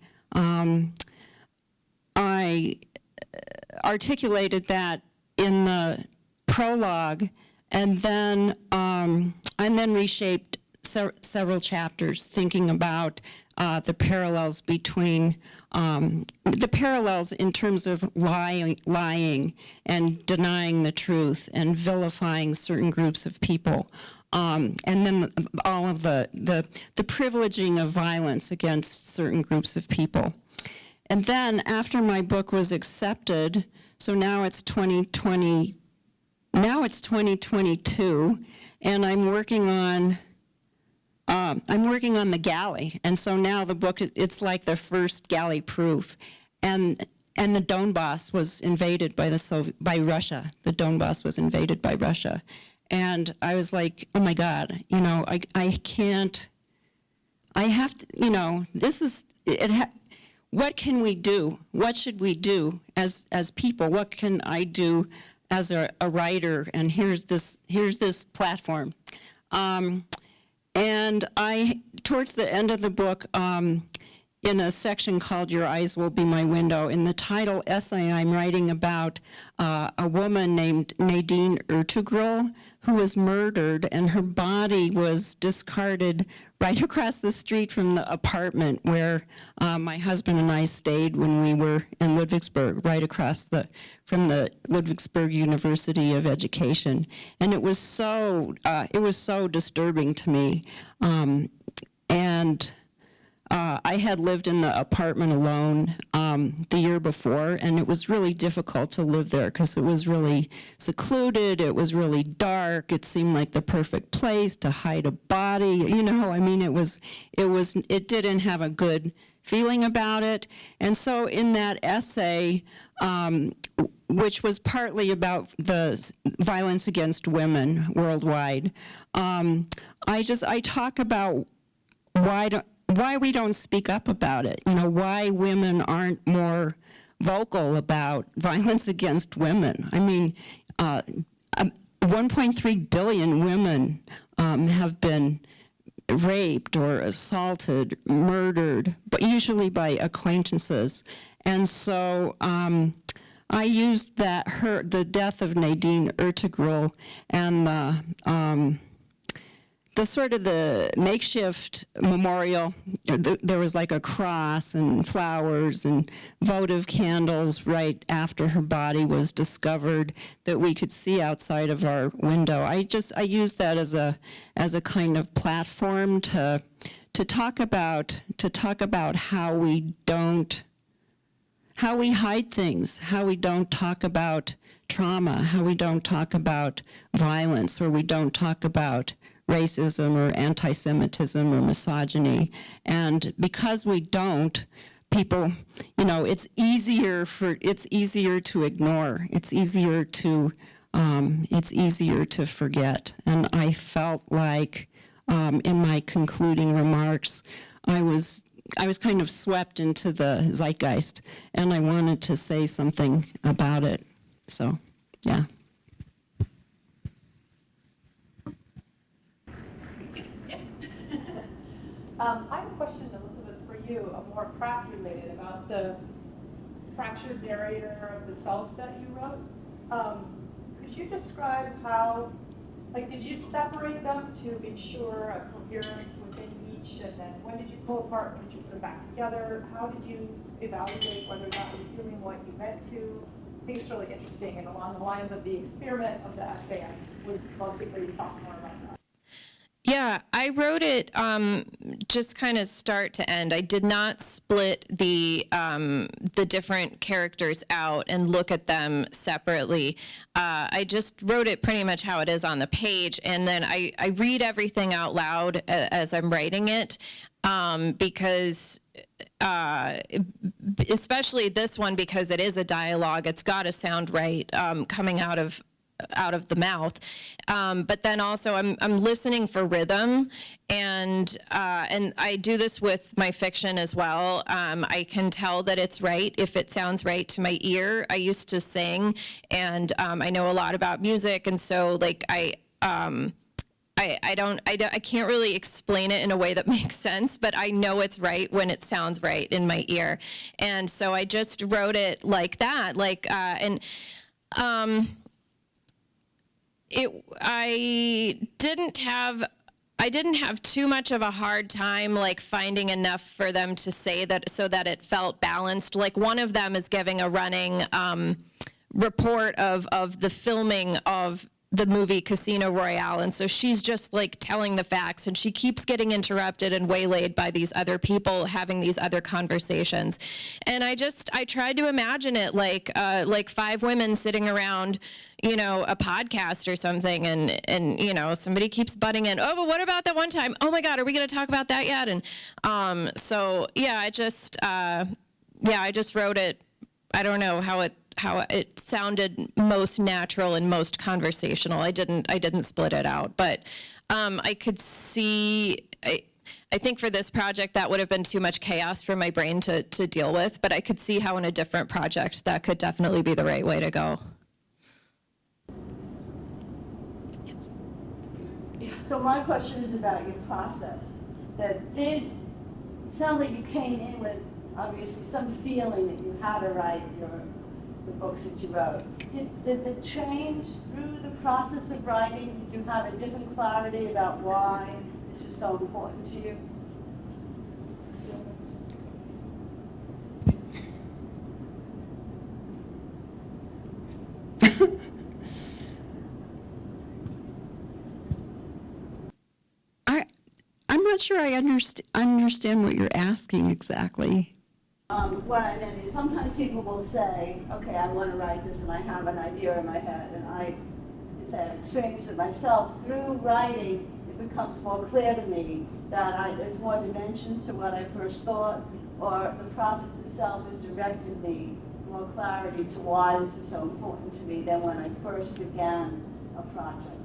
articulated that in the prologue, and then reshaped several chapters, thinking about the parallels between the parallels in terms of lying and denying the truth and vilifying certain groups of people, and then all of the privileging of violence against certain groups of people. And then after my book was accepted, so now it's 2022, and I'm working on the galley, and so now the book, it's like the first galley proof, and the Donbass was invaded by Russia. The Donbass was invaded by Russia, and I was like, oh my God, I can't. I have to, this is it. What can we do? What should we do as people? What can I do as a writer? And here's this platform. And towards the end of the book, in a section called Your Eyes Will Be My Window, in the title essay, I'm writing about a woman named Nadine Ertugrul who was murdered, and her body was discarded right across the street from the apartment where my husband and I stayed when we were in Ludwigsburg, right across from the Ludwigsburg University of Education. And it was so disturbing to me. And I had lived in the apartment alone the year before, and it was really difficult to live there because it was really secluded, it was really dark, it seemed like the perfect place to hide a body, you know, I mean, it didn't have a good feeling about it. And so in that essay, which was partly about the violence against women worldwide, I talk about why we don't speak up about it, you know, why women aren't more vocal about violence against women. I mean, 1.3 billion women have been raped or assaulted, murdered, but usually by acquaintances. And so I used the death of Nadine Ertugrul and the sort of the makeshift memorial. There was like a cross and flowers and votive candles right after her body was discovered that we could see outside of our window. I used that as a kind of platform to talk about how we hide things, how we don't talk about trauma, how we don't talk about violence, or we don't talk about racism or anti-Semitism or misogyny. And because we don't, people, you know, it's easier to ignore. It's easier to forget. And I felt like in my concluding remarks, I was kind of swept into the zeitgeist, and I wanted to say something about it. So, yeah. I have a question, Elizabeth, for you, more craft-related, about the fractured narrator of the self that you wrote. Could you describe how, like, did you separate them to ensure a coherence within each, and then when did you pull apart, when did you put them back together? How did you evaluate whether that was doing what you meant to? I think it's really interesting, and along the lines of the experiment of the essay, I would love to hear you talk more about that. Yeah, I wrote it just kind of start to end. I did not split the different characters out and look at them separately. I just wrote it pretty much how it is on the page, and then I read everything out loud as I'm writing it, because especially this one, because it is a dialogue, it's got to sound right coming out of the mouth, but then also I'm listening for rhythm, and I do this with my fiction as well. I can tell that it's right if it sounds right to my ear. I used to sing, and I know a lot about music, and so like I can't really explain it in a way that makes sense, but I know it's right when it sounds right in my ear, and so I just wrote it like that, like I didn't have too much of a hard time like finding enough for them to say that so that it felt balanced. Like one of them is giving a running report of the filming of the movie Casino Royale, and so she's just like telling the facts, and she keeps getting interrupted and waylaid by these other people having these other conversations. And I tried to imagine it like 5 women sitting around, you know, a podcast or something, and you know, somebody keeps butting in. Oh, but what about that one time? Oh my God, are we going to talk about that yet? And so yeah, I just wrote it. I don't know how it sounded most natural and most conversational. I didn't split it out, but I could see. I think for this project that would have been too much chaos for my brain to deal with, but I could see how in a different project that could definitely be the right way to go. So my question is about your process. It sounds like you came in with obviously some feeling that you had to write the books that you wrote. Did it change through the process of writing? Did you have a different clarity about why this was so important to you? I'm not sure I understand what you're asking exactly. What I meant is sometimes people will say, okay, I want to write this and I have an idea in my head, and I have experienced it myself. Through writing, it becomes more clear to me that there's more dimensions to what I first thought, or the process itself has directed me more clarity to why this is so important to me than when I first began a project.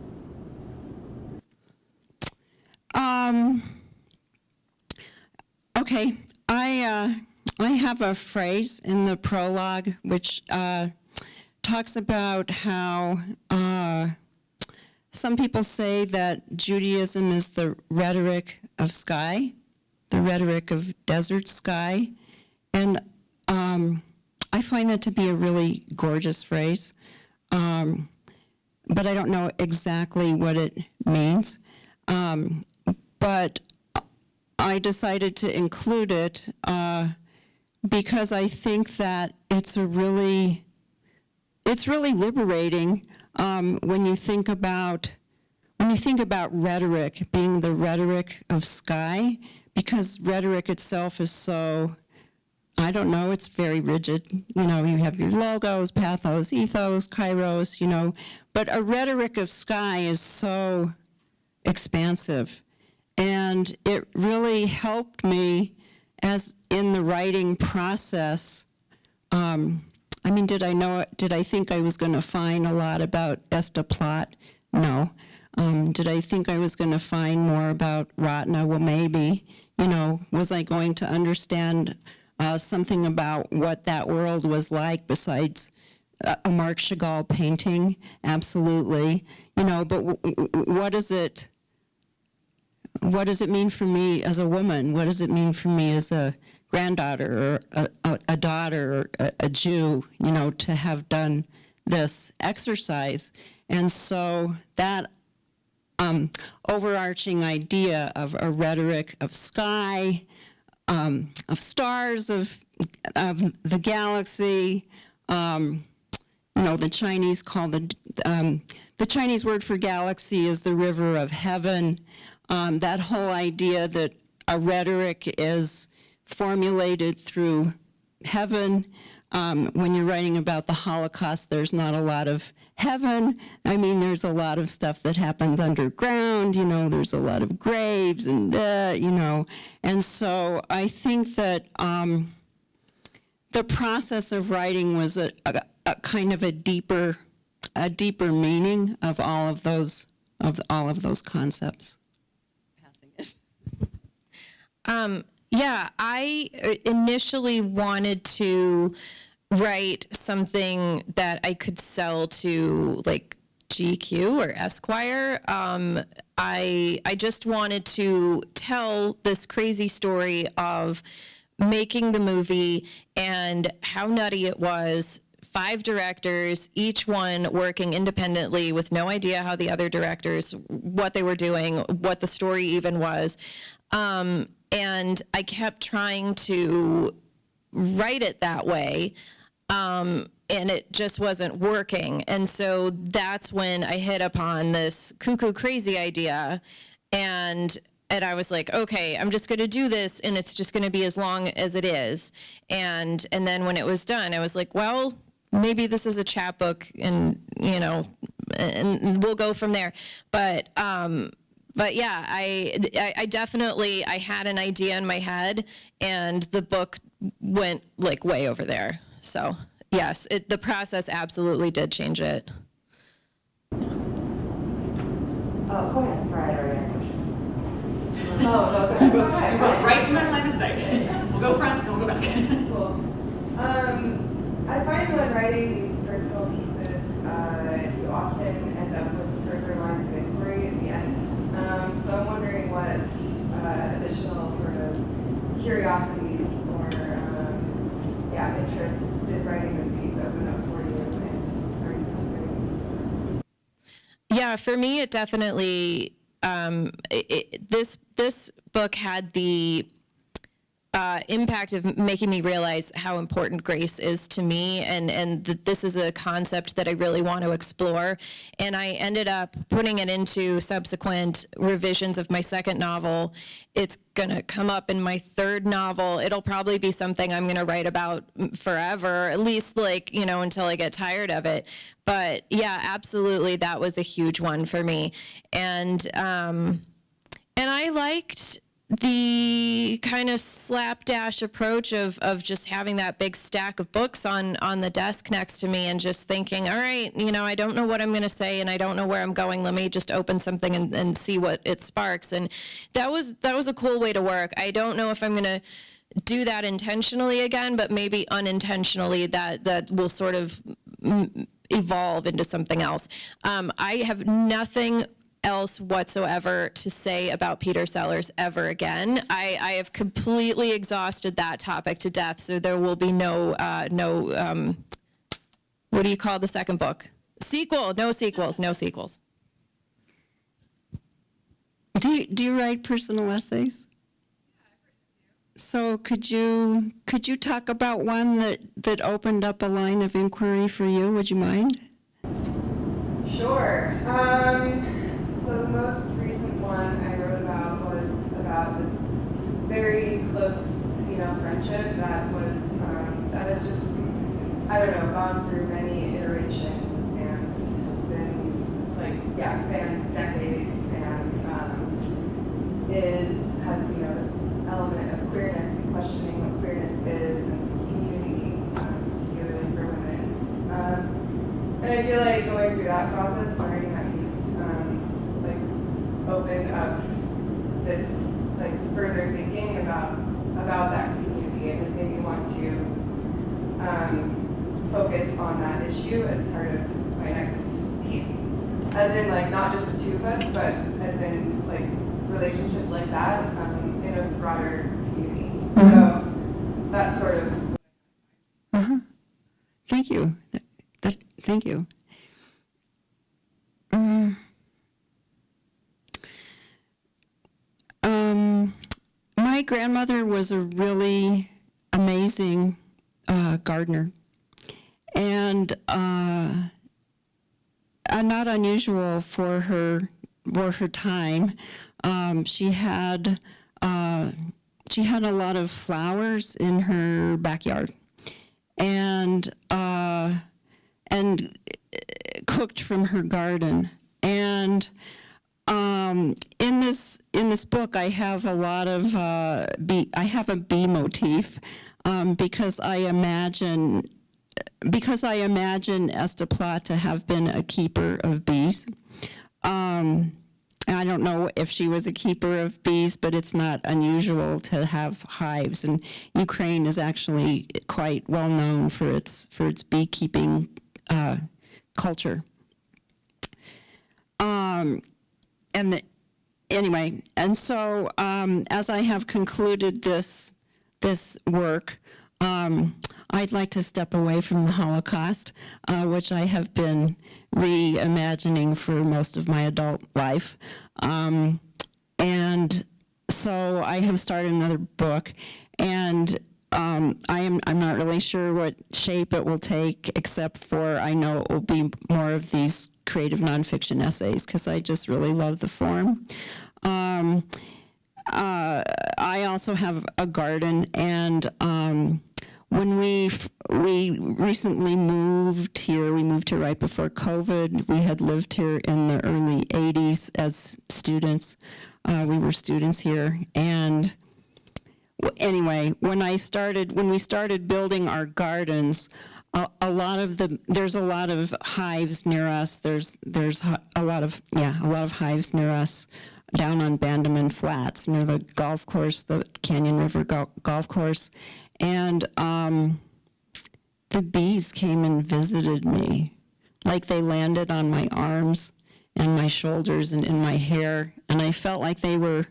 Okay, I have a phrase in the prologue which talks about how some people say that Judaism is the rhetoric of sky, the rhetoric of desert sky, and I find that to be a really gorgeous phrase, but I don't know exactly what it means. But I decided to include it because I think that it's really liberating when you think about rhetoric being the rhetoric of sky, because rhetoric itself is so, I don't know, it's very rigid. You know, you have your logos, pathos, ethos, kairos, you know, but a rhetoric of sky is so expansive. And it really helped me as in the writing process. I mean, did I think I was going to find a lot about Estaplat? No. Did I think I was going to find more about Ratna? Well, maybe. You know, was I going to understand something about what that world was like besides a Marc Chagall painting? Absolutely. You know, but what does it mean for me as a woman? What does it mean for me as a granddaughter or a daughter or a Jew, you know, to have done this exercise? And so that overarching idea of a rhetoric of sky, of stars, of the galaxy, you know, the Chinese call the Chinese word for galaxy is the river of heaven. That whole idea that a rhetoric is formulated through heaven. When you're writing about the Holocaust, there's not a lot of heaven. I mean, there's a lot of stuff that happens underground, you know, there's a lot of graves and, you know. And so I think that the process of writing was a kind of a deeper meaning of all of those concepts. Yeah, I initially wanted to write something that I could sell to like GQ or Esquire. I just wanted to tell this crazy story of making the movie and how nutty it was. 5 directors, each one working independently with no idea how the other directors, what they were doing, what the story even was. And I kept trying to write it that way, and it just wasn't working. And so that's when I hit upon this cuckoo crazy idea, and I was like, okay, I'm just going to do this, and it's just going to be as long as it is. And then when it was done, I was like, well, maybe this is a chapbook, and you know, and we'll go from there. But yeah, I definitely, I had an idea in my head, and the book went like way over there. So yes, the process absolutely did change it. Oh, go ahead, Brian. Oh, go ahead. Right in my line of sight. We'll go front, then we'll go back. Cool. I find when writing these personal pieces, you often end up with further lines of inquiry at the end. So I'm wondering what additional sort of curiosities or interests did writing this piece open up for you, and are you pursuing? Yeah, for me, it definitely, this book had the impact of making me realize how important grace is to me, and that this is a concept that I really want to explore. And I ended up putting it into subsequent revisions of my second novel. It's going to come up in my third novel. It'll probably be something I'm going to write about forever, at least until I get tired of it. But yeah, absolutely, that was a huge one for me. And I liked the kind of slapdash approach of just having that big stack of books on the desk next to me and just thinking, all right, I don't know what I'm going to say and I don't know where I'm going. Let me just open something and see what it sparks. And that was a cool way to work. I don't know if I'm going to do that intentionally again, but maybe unintentionally that will sort of evolve into something else. I have nothing else whatsoever to say about Peter Sellers ever again. I have completely exhausted that topic to death, so there will be no what do you call the second book? Sequel. No sequels. No sequels. Do you write personal essays? So could you talk about one that opened up a line of inquiry for you? Would you mind? Sure. So the most recent one I wrote about was about this very close female friendship that has just, I don't know, gone through many iterations and has been spanned decades and has this element of queerness and questioning what queerness is and community, particularly for women. And I feel like going through that process, learning that piece, opened up this further thinking about that community, and has made me want to focus on that issue as part of my next piece, as in not just the two of us, but as in relationships like that in a broader community. So that's sort of. Thank you. Thank you. My grandmother was a really amazing gardener, and not unusual for her time. She had a lot of flowers in her backyard, and cooked from her garden. And in this book, I have a lot of I have a bee motif because I imagine Estaplat to have been a keeper of bees. I don't know if she was a keeper of bees, but it's not unusual to have hives, and Ukraine is actually quite well known for its beekeeping culture. And so as I have concluded this work, I'd like to step away from the Holocaust, which I have been reimagining for most of my adult life. And so I have started another book, and I'm not really sure what shape it will take, except for I know it will be more of these creative nonfiction essays, because I just really love the form. I also have a garden, and when we recently moved here, we moved here right before COVID. We had lived here in the early 80s as students. We were students here, and anyway, when we started building our gardens, there's a lot of hives near us. There's a lot of hives near us down on Bandaman Flats near the golf course, the Canyon River golf course, and the bees came and visited me, like they landed on my arms and my shoulders and in my hair, and I felt like they were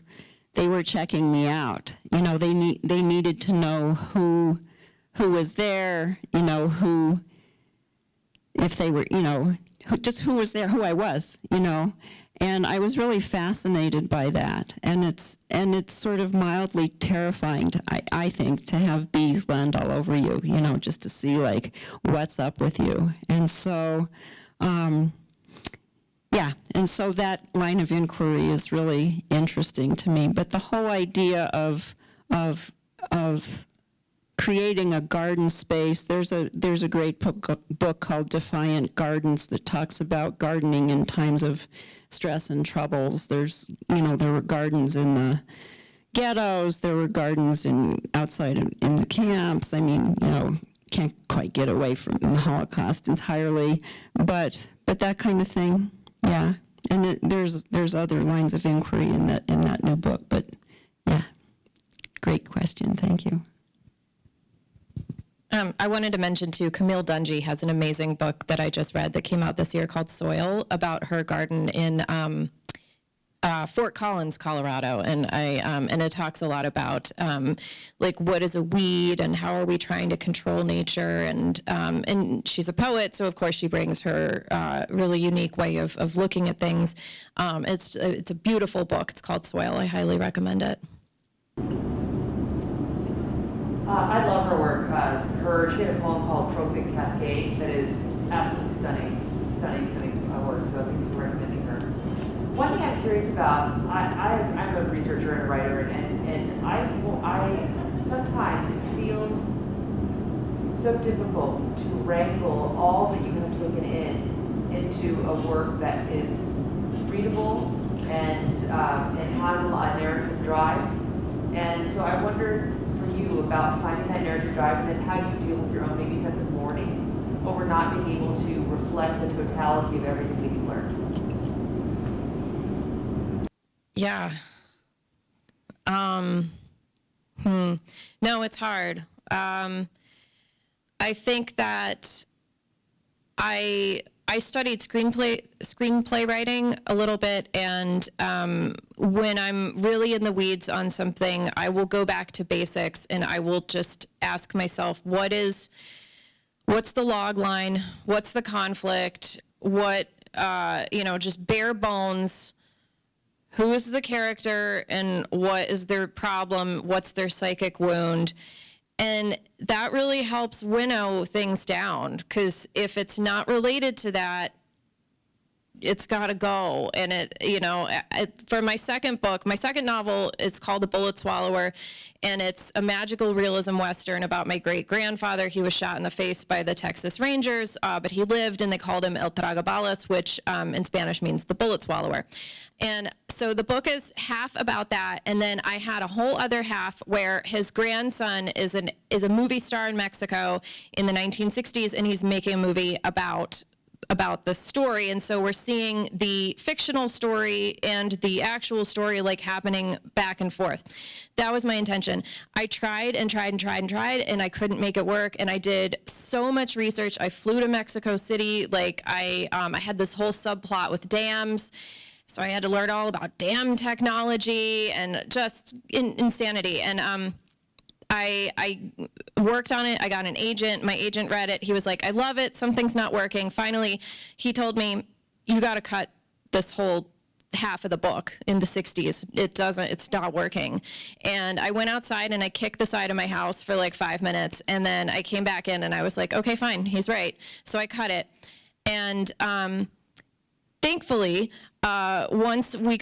checking me out. You know, they needed to know who was there, you know, if they were, you know, who was there, who I was, you know. And I was really fascinated by that. And it's sort of mildly terrifying, I think, to have bees land all over you, you know, just to see, like, what's up with you. And so, yeah, and so that line of inquiry is really interesting to me. But the whole idea of creating a garden space, there's a great book called Defiant Gardens that talks about gardening in times of stress and troubles. There were gardens in the ghettos, there were gardens outside in the camps. I mean, you know, can't quite get away from the Holocaust entirely, but that kind of thing, yeah. And there's other lines of inquiry in that new book, but yeah, great question, thank you. I wanted to mention too, Camille Dungy has an amazing book that I just read that came out this year called Soil, about her garden in Fort Collins, Colorado, and it talks a lot about like what is a weed and how are we trying to control nature, and she's a poet, so of course she brings her really unique way of looking at things. It's a beautiful book. It's called Soil. I highly recommend it. I love her work. She had a poem called Trophic Cascade that is absolutely stunning work, so thank you for recommending her. One thing I'm curious about, I'm a researcher and a writer, and I sometimes it feels so difficult to wrangle all that you have taken into a work that is readable and has a narrative drive. And so I wondered for you about finding that narrative drive, and then how do you deal with your own maybe sense of mourning over not being able to reflect the totality of everything that you learned? Yeah. No, it's hard. I think that I studied screenplay writing a little bit, and when I'm really in the weeds on something, I will go back to basics and I will just ask myself, what's the log line? What's the conflict? What, just bare bones. Who is the character and what is their problem? What's their psychic wound? And that really helps winnow things down, because if it's not related to that, it's got to go. And for my second book, my second novel is called The Bullet Swallower, and it's a magical realism Western about my great-grandfather. He was shot in the face by the Texas Rangers, but he lived, and they called him El Tragabalas, which in Spanish means the bullet swallower. And so the book is half about that, and then I had a whole other half where his grandson is a movie star in Mexico in the 1960s, and he's making a movie about the story. And so we're seeing the fictional story and the actual story like happening back and forth. That was my intention. I tried and I couldn't make it work. And I did so much research. I flew to Mexico City. Like I had this whole subplot with dams. So I had to learn all about dam technology and just insanity. And I worked on it. I got an agent. My agent read it. He was like, I love it. Something's not working. Finally, he told me, you got to cut this whole half of the book in the 60s. It's not working. And I went outside and I kicked the side of my house for like 5 minutes. And then I came back in and I was like, okay, fine. He's right. So I cut it. And thankfully, once we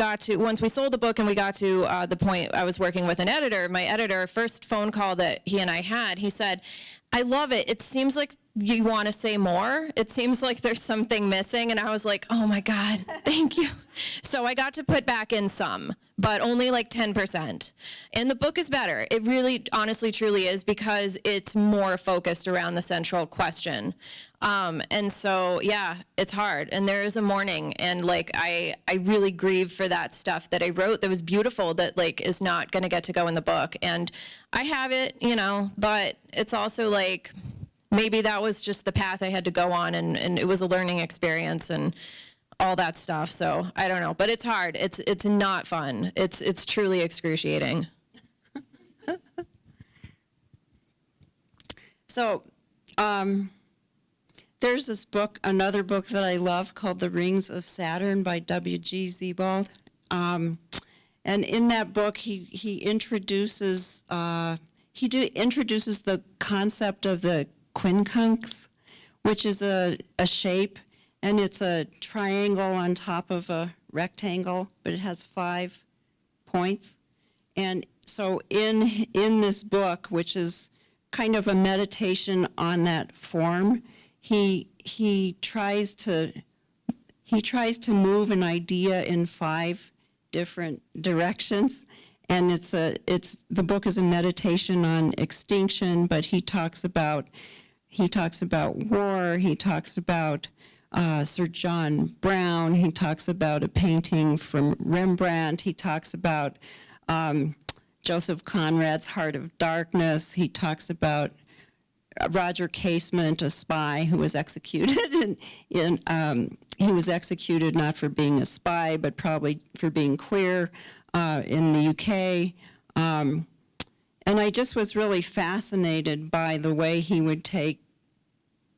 sold the book and we got to the point I was working with an editor, my editor, first phone call that he and I had, he said, I love it. It seems like you want to say more. It seems like there's something missing. And I was like, oh my God, thank you. So I got to put back in some, but only like 10%. And the book is better. It really, honestly, truly is, because it's more focused around the central question. And so, yeah, it's hard. And there is a mourning. And like, I really grieve for that stuff that I wrote that was beautiful that like is not going to get to go in the book. And I have it, but it's also like, maybe that was just the path I had to go on, and it was a learning experience and all that stuff. So I don't know, but it's hard. It's not fun. It's truly excruciating. So there's this book, another book that I love called The Rings of Saturn by W.G. Sebald. And in that book, he introduces introduces the concept of the quincunx, which is a shape, and it's a triangle on top of a rectangle, but it has 5 points. And so in this book, which is kind of a meditation on that form, he tries to move an idea in 5 different directions, and the book is a meditation on extinction, but he talks about war, he talks about Sir John Brown, he talks about a painting from Rembrandt, he talks about Joseph Conrad's Heart of Darkness, he talks about Roger Casement, a spy who was executed, he was executed not for being a spy, but probably for being queer in the UK. And I just was really fascinated by the way he would take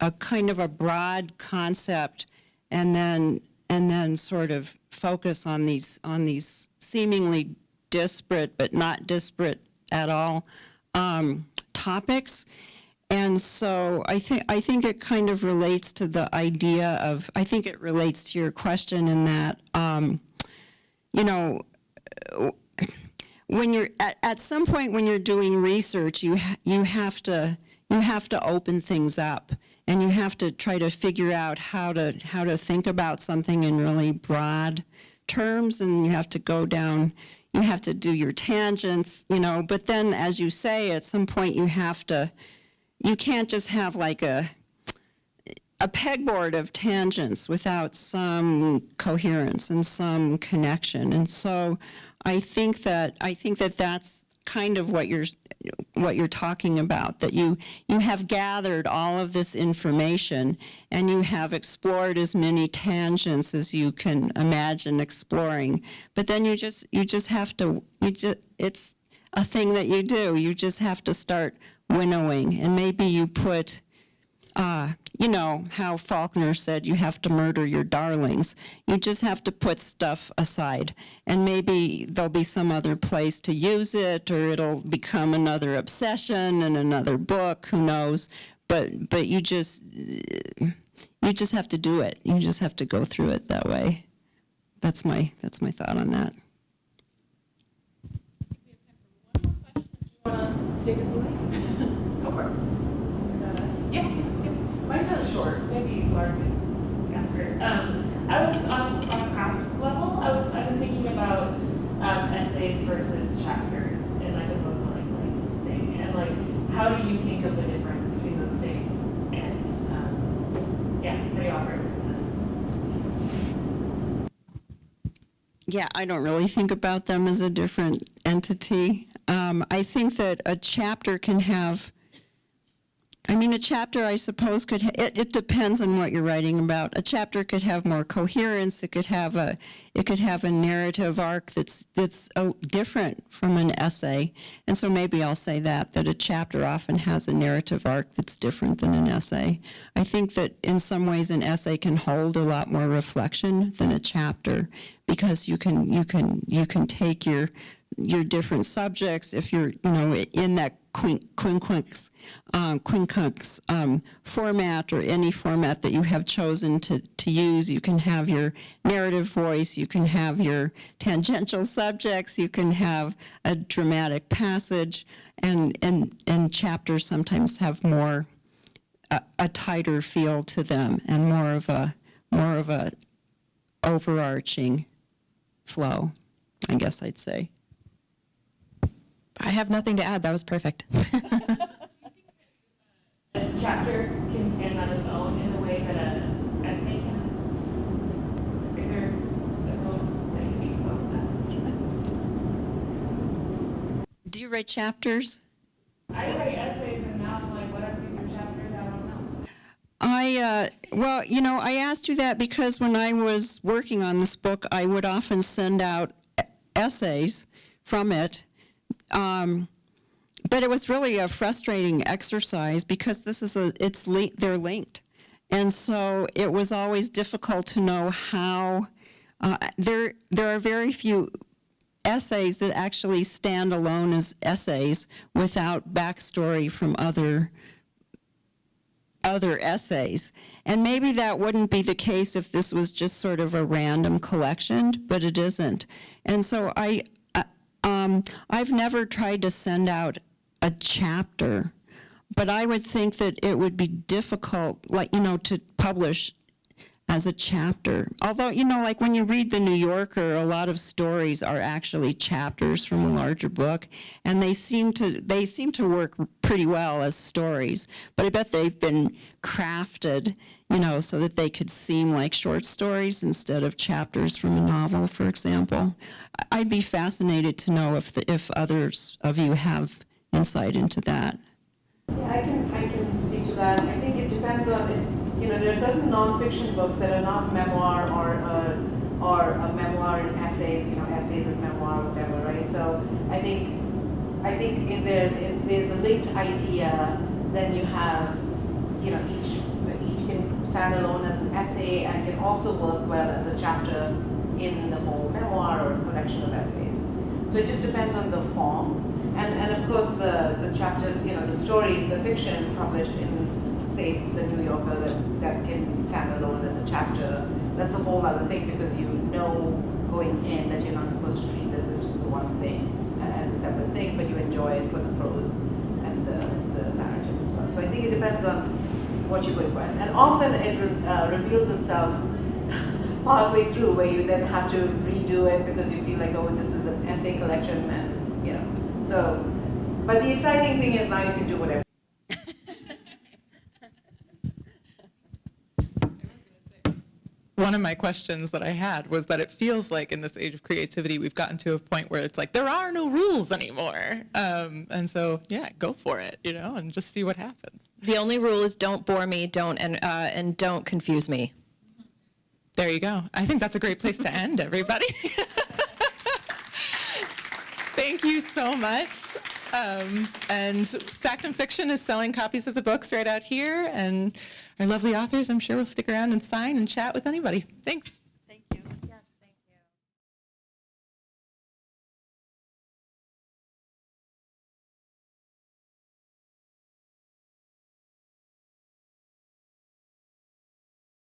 a kind of a broad concept and then sort of focus on these seemingly disparate but not disparate at all topics. And so I think it kind of relates to the idea of, I think it relates to your question in that, when you're at some point when you're doing research, you have to open things up, and you have to try to figure out how to think about something in really broad terms, and you have to go down. You have to do your tangents, But then, as you say, at some point you can't just have like a pegboard of tangents without some coherence and some connection. And so I think that that's kind of what you're talking about, that you have gathered all of this information and you have explored as many tangents as you can imagine exploring. But then you just have to, it's a thing that you do. You just have to start winnowing, and maybe you put, how Faulkner said you have to murder your darlings. You just have to put stuff aside, and maybe there'll be some other place to use it, or it'll become another obsession and another book, who knows, but you just have to do it. You just have to go through it that way. That's my thought on that. Take us away? Go for it. Yeah. Mine's on the shorts. Maybe Laura can answer it. I was just on a practical level. I've been thinking about essays versus chapters in like a book like thing, and like how do you think of the difference between those things? And what do you offer? Yeah, I don't really think about them as a different entity. I think that a chapter can have, a chapter, I suppose, it depends on what you're writing about. A chapter could have more coherence. It could have a narrative arc that's different from an essay. And so maybe I'll say that a chapter often has a narrative arc that's different than an essay. I think that in some ways an essay can hold a lot more reflection than a chapter, because you can take your different subjects, if you're in that quincunx format, or any format that you have chosen to use. You can have your narrative voice, you can have your tangential subjects, you can have a dramatic passage, and chapters sometimes have more a tighter feel to them, and more of a overarching flow, I guess I'd say. I have nothing to add. That was perfect. A chapter can stand on its own in the way that an essay can. Is there a quote that you think about that? Do you write chapters? I write essays, and now I'm like, what are these chapters? I don't know. I asked you that because when I was working on this book, I would often send out essays from it. But it was really a frustrating exercise, because they're linked, And so it was always difficult to know how, there are very few essays that actually stand alone as essays without backstory from other essays. And maybe that wouldn't be the case if this was just sort of a random collection, but it isn't. And so I've never tried to send out a chapter, but I would think that it would be difficult, like, to publish as a chapter. Although, like when you read The New Yorker, a lot of stories are actually chapters from a larger book, and they seem to work pretty well as stories. But I bet they've been crafted, so that they could seem like short stories instead of chapters from a novel, for example. I'd be fascinated to know if others of you have insight into that. Yeah, I can speak to that. I think it depends on, there are certain nonfiction books that are not memoir or a memoir and essays, essays as memoir or whatever, right? So I think if there's a linked idea, then you have, each can stand alone as an essay and can also work well as a chapter in the whole memoir or collection of essays. So it just depends on the form. And of course the chapters, the stories, the fiction published in, say, the New Yorker that can stand alone as a chapter, that's a whole other thing, because going in that you're not supposed to treat this as just the one thing and as a separate thing, but you enjoy it for the prose and the narrative as well. So I think it depends on what you're going for. And often it reveals itself partway through, where you then have to redo it because you feel like, oh, this is an essay collection, and so, but the exciting thing is now you can do whatever. One of my questions that I had was that it feels like in this age of creativity, we've gotten to a point where it's like, there are no rules anymore. And so, yeah, go for it, and just see what happens. The only rule is don't bore me, and don't confuse me. There you go. I think that's a great place to end, everybody. Thank you so much. And Fact and Fiction is selling copies of the books right out here. And our lovely authors, I'm sure, will stick around and sign and chat with anybody. Thanks.